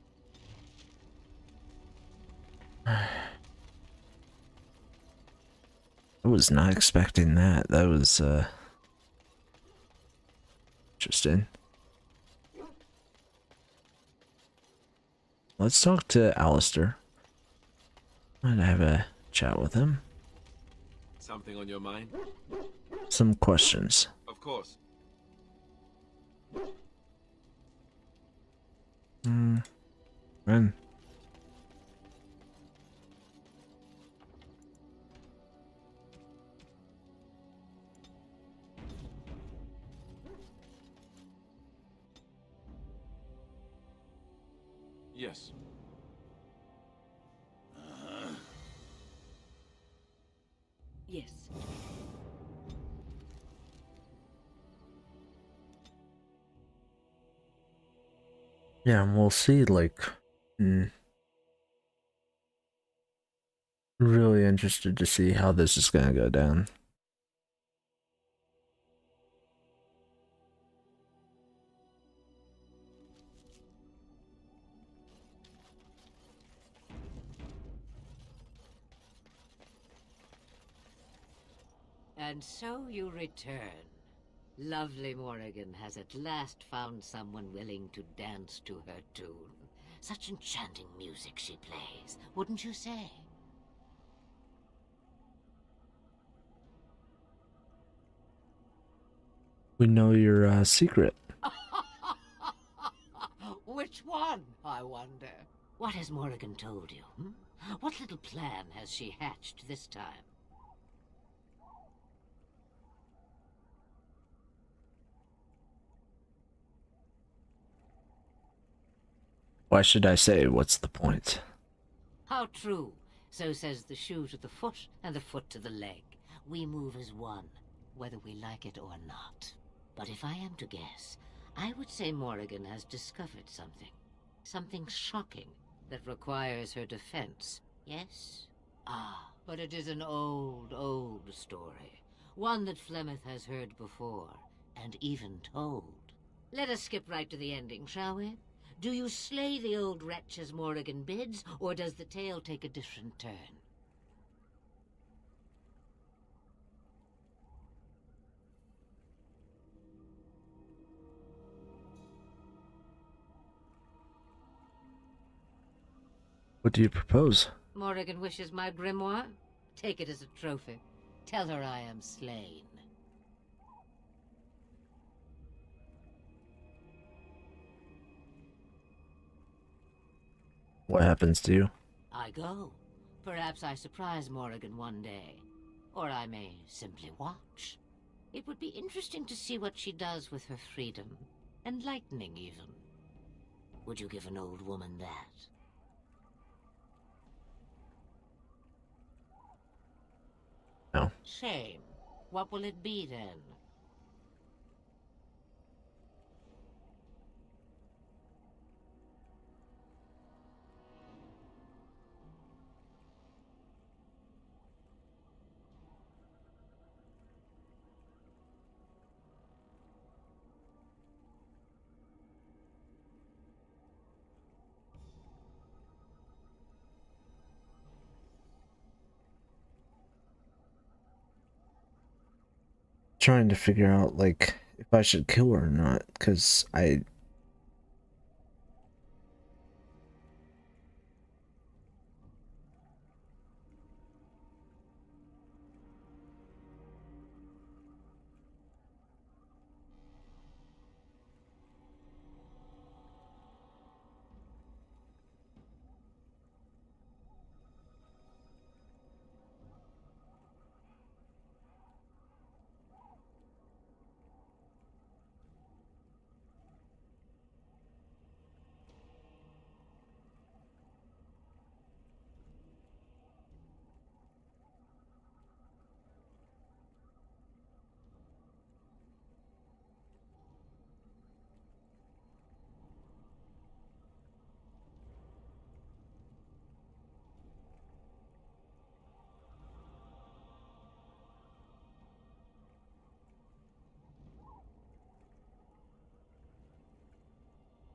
I was not expecting that. That was, interesting. Let's talk to Alistair. Might have a chat with him. Something on your mind? Some questions. Of course. When? Yes. Yes. Yeah, and we'll see, like, really interested to see how this is gonna go down. And so you return. Lovely Morrigan has at last found someone willing to dance to her tune. Such enchanting music she plays, wouldn't you say? We know your secret. Which one, I wonder? What has Morrigan told you? What little plan has she hatched this time? Why should I say? What's the point? How true. So says the shoe to the foot and the foot to the leg. We move as one, whether we like it or not. But if I am to guess, I would say Morrigan has discovered something. Something shocking that requires her defense. Yes? Ah, but it is an old, old story. One that Flemeth has heard before, and even told. Let us skip right to the ending, shall we? Do you slay the old wretch as Morrigan bids, or does the tale take a different turn? What do you propose? Morrigan wishes my grimoire? Take it as a trophy. Tell her I am slain. What happens to you? I go. Perhaps I surprise Morrigan one day. Or I may simply watch. It would be interesting to see what she does with her freedom. Enlightening, even. Would you give an old woman that? No. Shame. What will it be, then? Trying to figure out, like, if I should kill her or not, because I...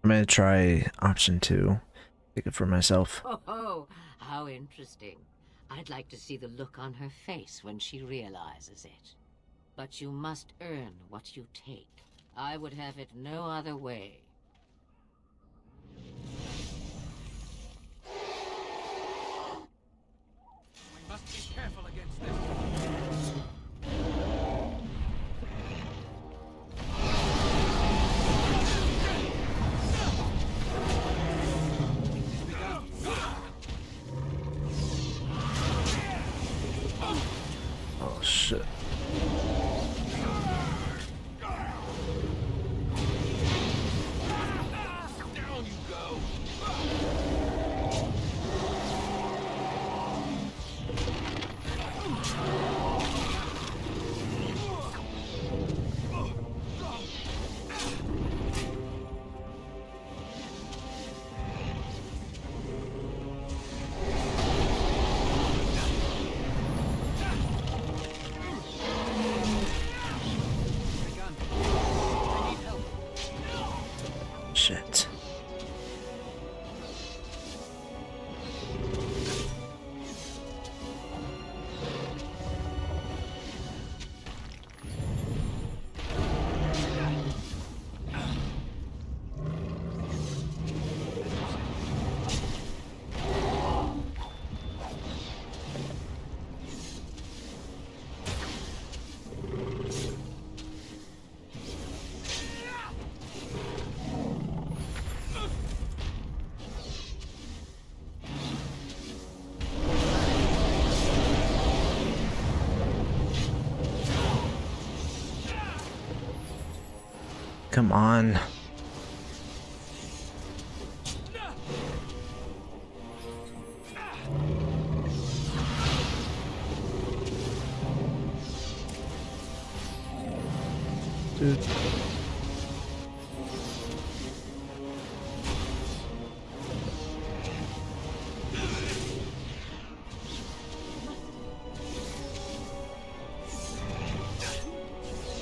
I'm gonna try option 2. Take it for myself. Oh, how interesting. I'd like to see the look on her face when she realizes it. But you must earn what you take. I would have it no other way. We must be careful against this. Oh shit. Down you go! Shit. Come on. Dude.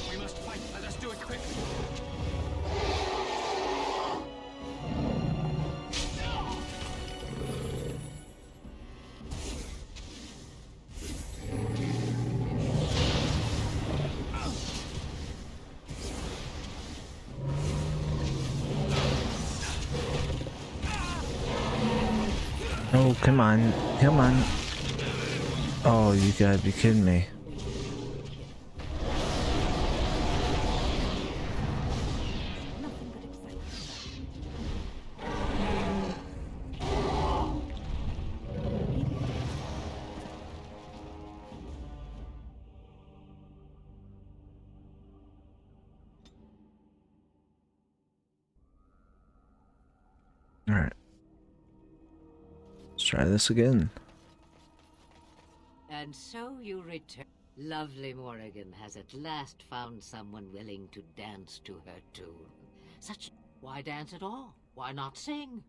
We must fight. Let us do it quickly. Oh, come on. Come on. Oh, you gotta be kidding me. Alright. Let's try this again. And so you return. Lovely Morrigan has at last found someone willing to dance to her tune. Such... Why dance at all? Why not sing?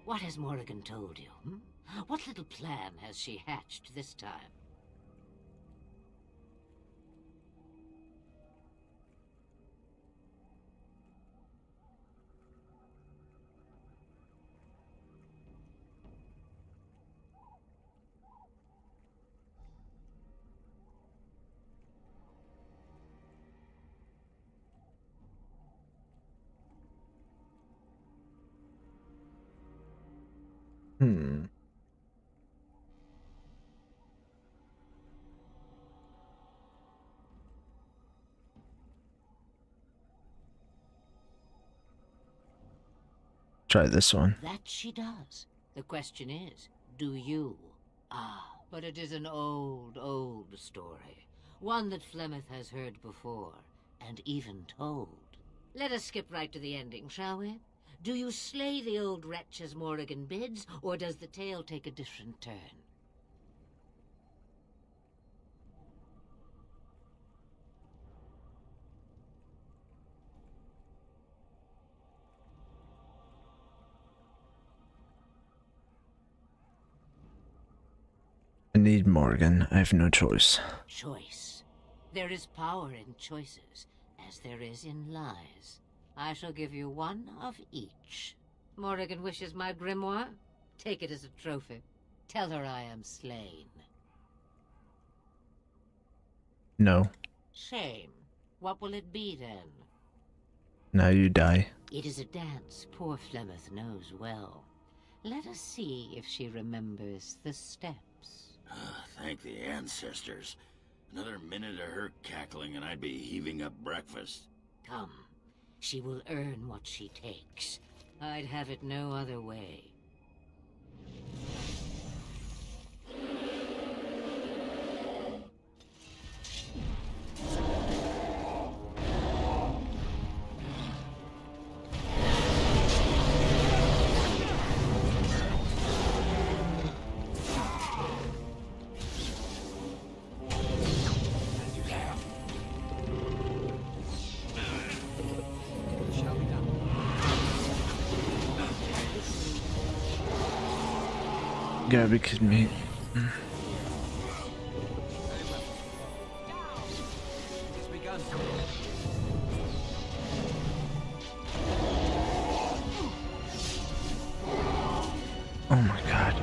What has Morrigan told you? What little plan has she hatched this time? Try this one. That she does. The question is, do you? Ah, but it is an old, old story. One that Flemeth has heard before, and even told. Let us skip right to the ending, shall we? Do you slay the old wretch as Morrigan bids, or does the tale take a different turn? I need Morrigan. I have no choice. Choice. There is power in choices, as there is in lies. I shall give you one of each. Morrigan wishes my grimoire? Take it as a trophy. Tell her I am slain. No. Shame. What will it be then? Now you die. It is a dance poor Flemeth knows well. Let us see if she remembers the steps. Thank the ancestors. Another minute of her cackling and I'd be heaving up breakfast. Come. She will earn what she takes. I'd have it no other way. You gotta be kidding me. Oh my god.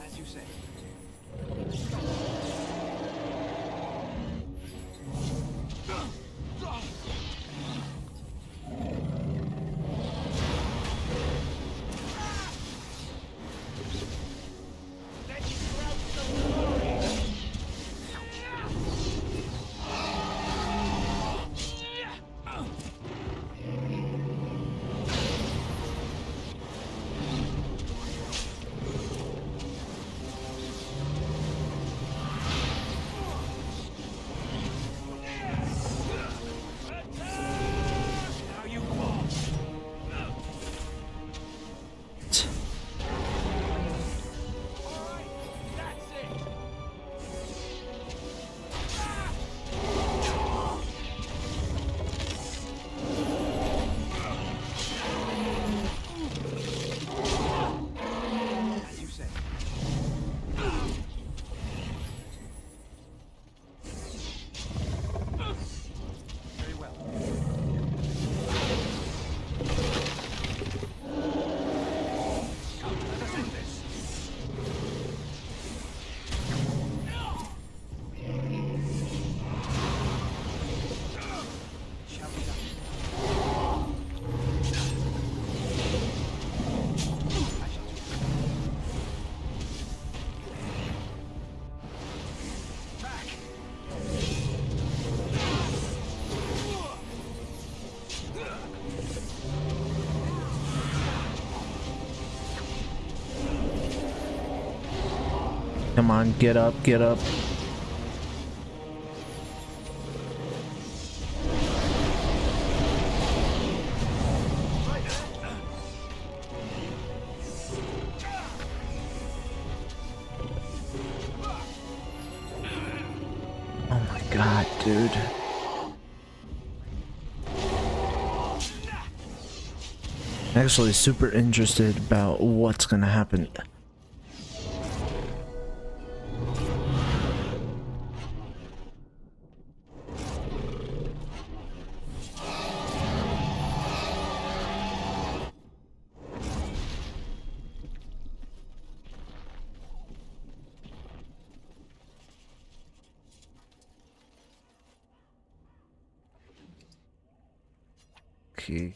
As you say. Come on, get up, get up. Oh my god, dude. Actually super interested about what's gonna happen. Okay.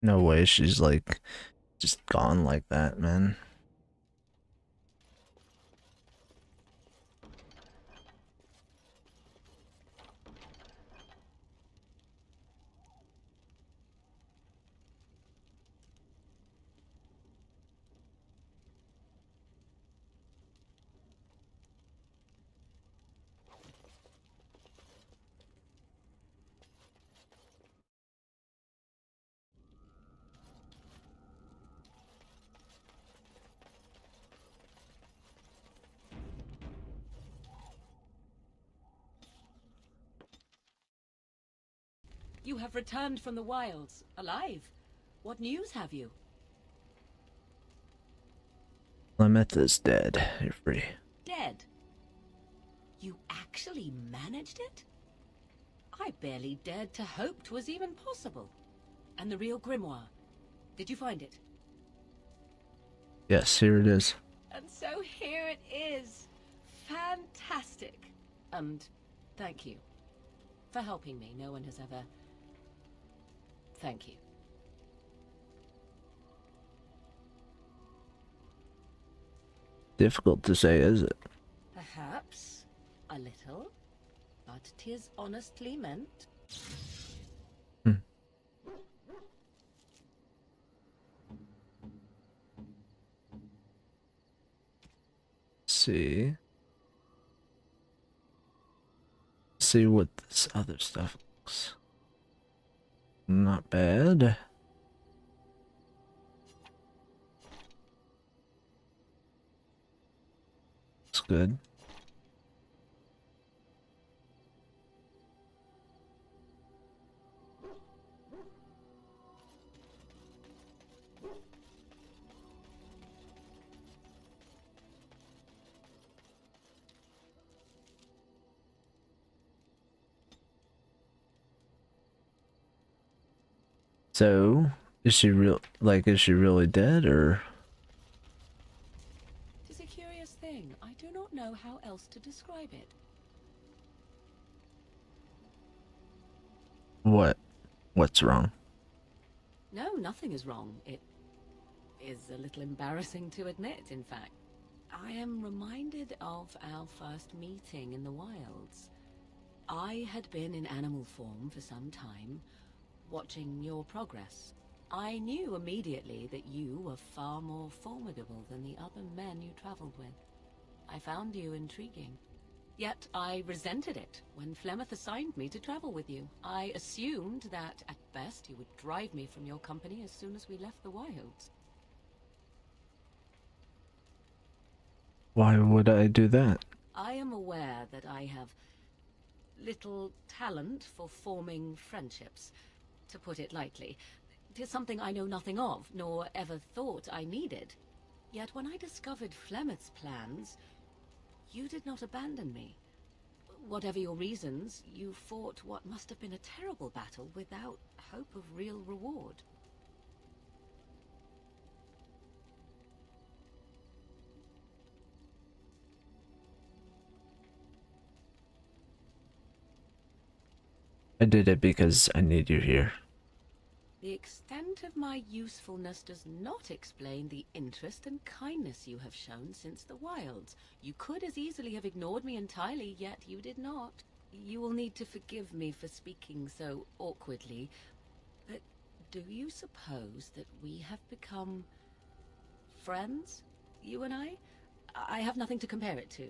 No way she's like just gone like that, man. You have returned from the wilds, alive. What news have you? Flemeth is dead. You're free. Dead. You actually managed it? I barely dared to hope 'twas even possible. And the real grimoire, did you find it? Yes, here it is. And so here it is. Fantastic. And thank you for helping me. No one has ever... Thank you. Difficult to say, is it? Perhaps a little, but 'tis honestly meant. See what this other stuff looks. Not bad. It's good. So, is she is she really dead, or? Tis a curious thing. I do not know how else to describe it. What's wrong? No, nothing is wrong. It is a little embarrassing to admit, in fact. I am reminded of our first meeting in the wilds. I had been in animal form for some time, watching your progress. I knew immediately that you were far more formidable than the other men you traveled with. I found you intriguing. Yet I resented it when Flemeth assigned me to travel with you. I assumed that, at best, you would drive me from your company as soon as we left the wilds. Why would I do that? I am aware that I have little talent for forming friendships, to put it lightly. 'Tis something I know nothing of, nor ever thought I needed. Yet when I discovered Flemeth's plans, you did not abandon me. Whatever your reasons, you fought what must have been a terrible battle without hope of real reward. I did it because I need you here. The extent of my usefulness does not explain the interest and kindness you have shown since the wilds. You could as easily have ignored me entirely, yet you did not. You will need to forgive me for speaking so awkwardly, but Do you suppose that we have become friends, you and I? I have nothing to compare it to.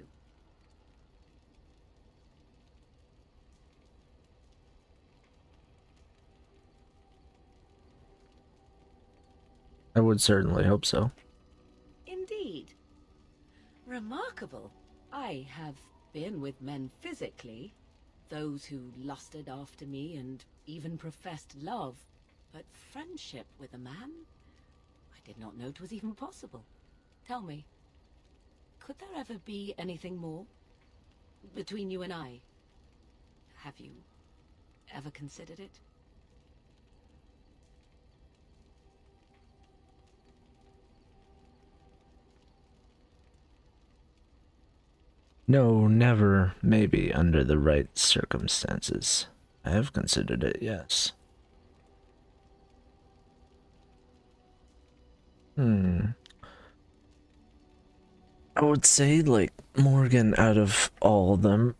I would certainly hope so. Indeed. Remarkable. I have been with men physically, those who lusted after me and even professed love, but friendship with a man? I did not know it was even possible. Tell me, could there ever be anything more between you and I? Have you ever considered it? No, never, maybe, under the right circumstances. I have considered it, yes. I would say, like, Morgan out of all of them,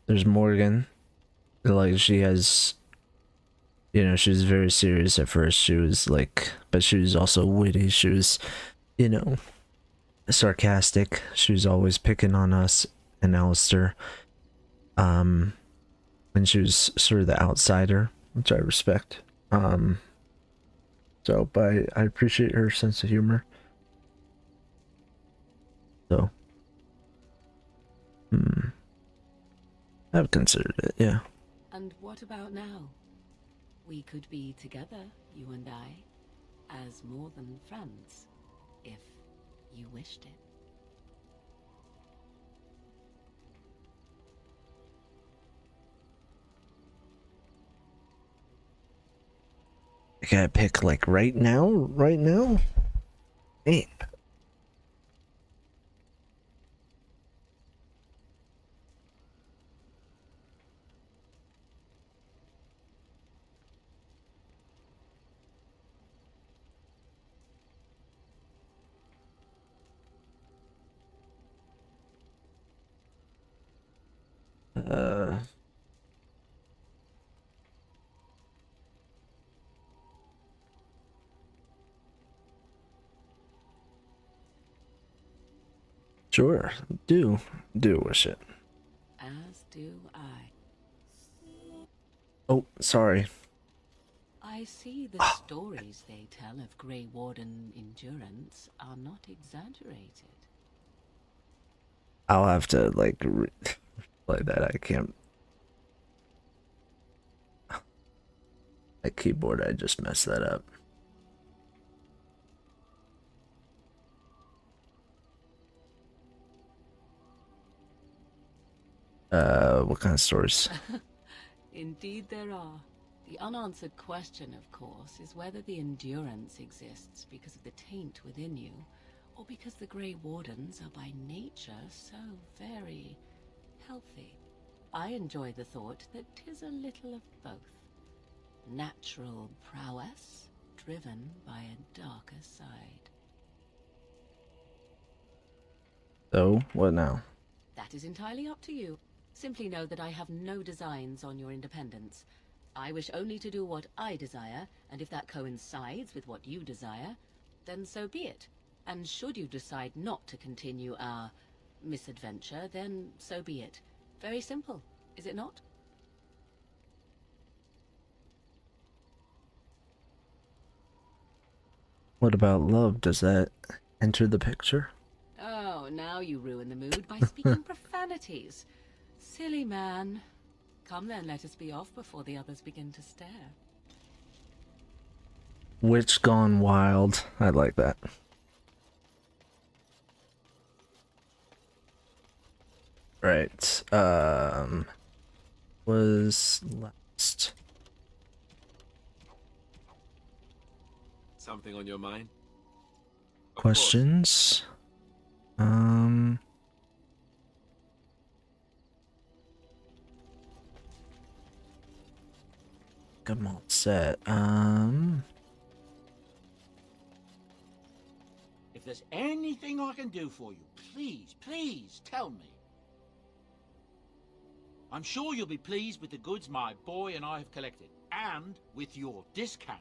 there's Morgan, like, she has, you know, she was very serious at first, she was, like, but she was also witty, she was, you know, sarcastic, she was always picking on us and Alistair, and she was sort of the outsider, which I respect, so, but I appreciate her sense of humor. So, I've considered it, yeah. And what about now? We could be together, you and I, as more than friends, if you wished it. I gotta pick, like, right now? Right now? Hey. Sure, do wish it. As do I. Oh, sorry. I see the stories they tell of Grey Warden endurance are not exaggerated. I'll have to, like, play that. I can't. That keyboard, I just messed that up. What kind of stories? Indeed there are. The unanswered question, of course, is whether the endurance exists because of the taint within you, or because the Grey Wardens are by nature so very healthy. I enjoy the thought that 'tis a little of both. Natural prowess, driven by a darker side. So, what now? That is entirely up to you. Simply know that I have no designs on your independence. I wish only to do what I desire, and if that coincides with what you desire, then so be it. And should you decide not to continue our misadventure, then so be it. Very simple, is it not? What about love? Does that enter the picture? Oh, now you ruin the mood by speaking profanities. Silly man. Come then, let us be off before the others begin to stare. Witch Gone Wild. I like that. Right. Was last. Something on your mind? Questions? I'm all set. If there's anything I can do for you, please tell me. I'm sure you'll be pleased with the goods my boy and I have collected. and with your discount.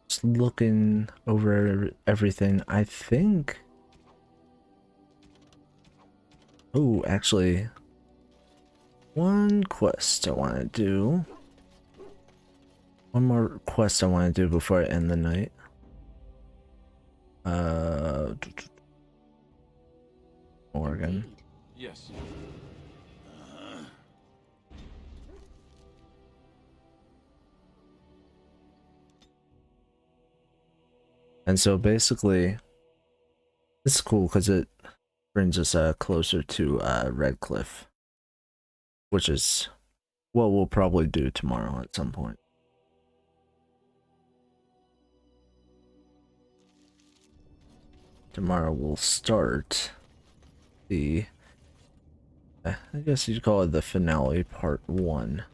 Just looking over everything, I think. Oh, actually, one quest I want to do. One more quest I want to do before I end the night. Oregon. Yes. And so basically, it's cool because it brings us closer to Redcliffe, which is what we'll probably do tomorrow at some point. Tomorrow we'll start the, I guess you'd call it the finale, part 1.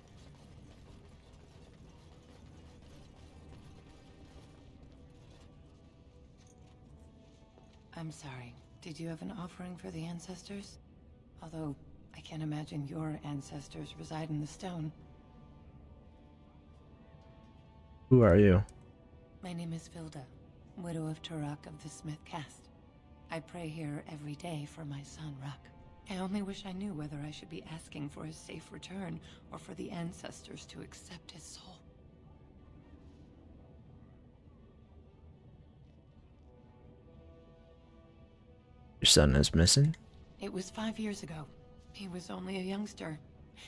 I'm sorry. Did you have an offering for the ancestors? Although, I can't imagine your ancestors reside in the stone. Who are you? My name is Vilda, widow of Turok of the Smith Caste. I pray here every day for my son, Ruck. I only wish I knew whether I should be asking for his safe return or for the ancestors to accept his soul. Your son is missing? It was 5 years ago. He was only a youngster.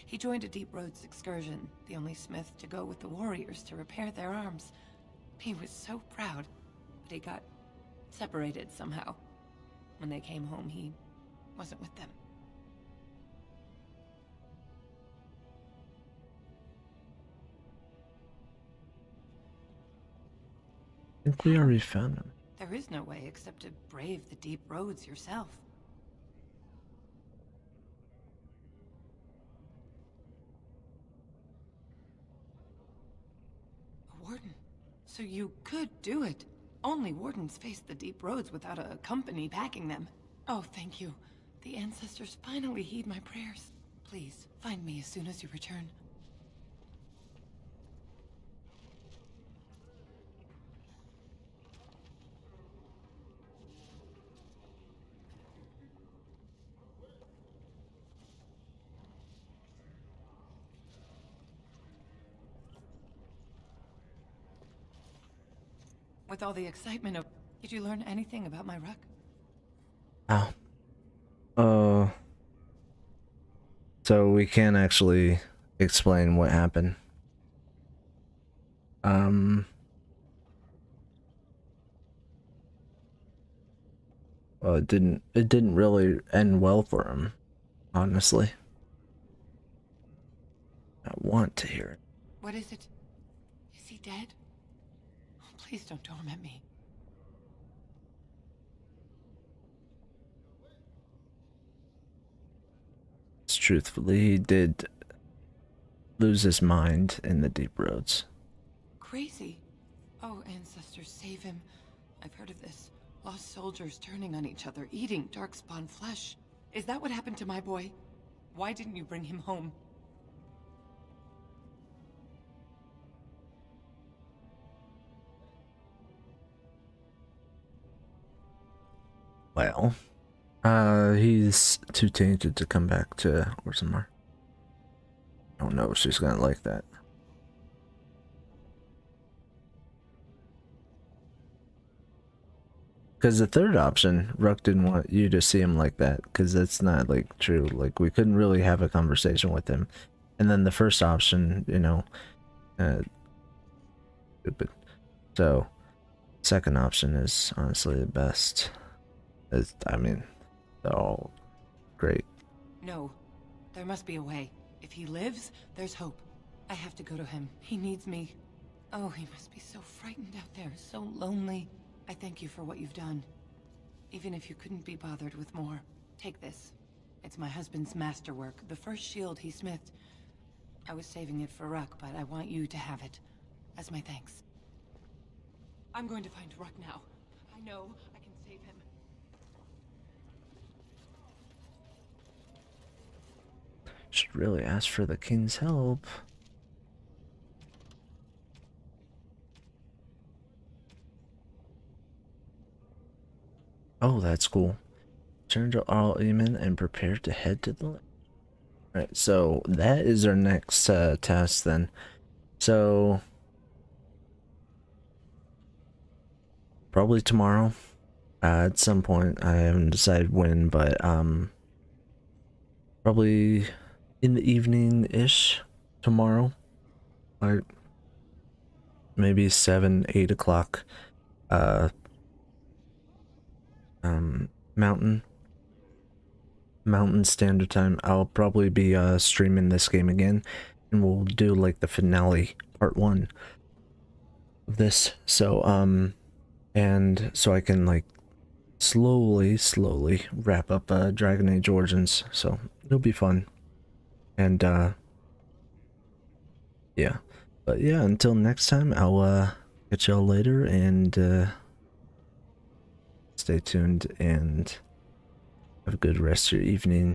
He joined a Deep Roads excursion, the only smith to go with the warriors to repair their arms. He was so proud, but he got separated somehow. When they came home, he wasn't with them. I think we already found him. There is no way except to brave the Deep Roads yourself. A warden. So you could do it. Only wardens face the Deep Roads without a company backing them. Oh, thank you. The ancestors finally heed my prayers. Please, find me as soon as you return. With all the excitement of... Did you learn anything about my Ruck? So we can't actually explain what happened. Well, it didn't really end well for him, honestly. I want to hear it. What is it? Is he dead? Oh, please don't torment me. Truthfully, he did lose his mind in the Deep Roads. Crazy. Oh, ancestors, save him. I've heard of this. Lost soldiers turning on each other, eating darkspawn flesh. Is that what happened to my boy? Why didn't you bring him home? Well, he's too tainted to come back to Orzammar. I don't know if she's gonna like that. Because the third option, Ruck didn't want you to see him like that, because that's not, like, true. Like, we couldn't really have a conversation with him. And then the first option, you know, stupid. So, second option is honestly the best. I mean, they're all great. No. There must be a way. If he lives, there's hope. I have to go to him. He needs me. Oh, he must be so frightened out there, so lonely. I thank you for what you've done. Even if you couldn't be bothered with more, take this. It's my husband's masterwork, the first shield he smithed. I was saving it for Ruck, but I want you to have it. As my thanks. I'm going to find Ruck now. I know I can save him. Should really ask for the king's help. Oh, that's cool. Turn to all Eamon and prepare to head to the... Alright, so that is our next task then. So... probably tomorrow. At some point. I haven't decided when, but probably in the evening-ish tomorrow. Like maybe 7, 8 o'clock. Mountain Standard Time. I'll probably be streaming this game again, and we'll do like the finale, part 1 of this. So and so I can like slowly wrap up Dragon Age Origins. So it'll be fun. And yeah, but yeah, until next time, I'll catch y'all later, and stay tuned and have a good rest of your evening.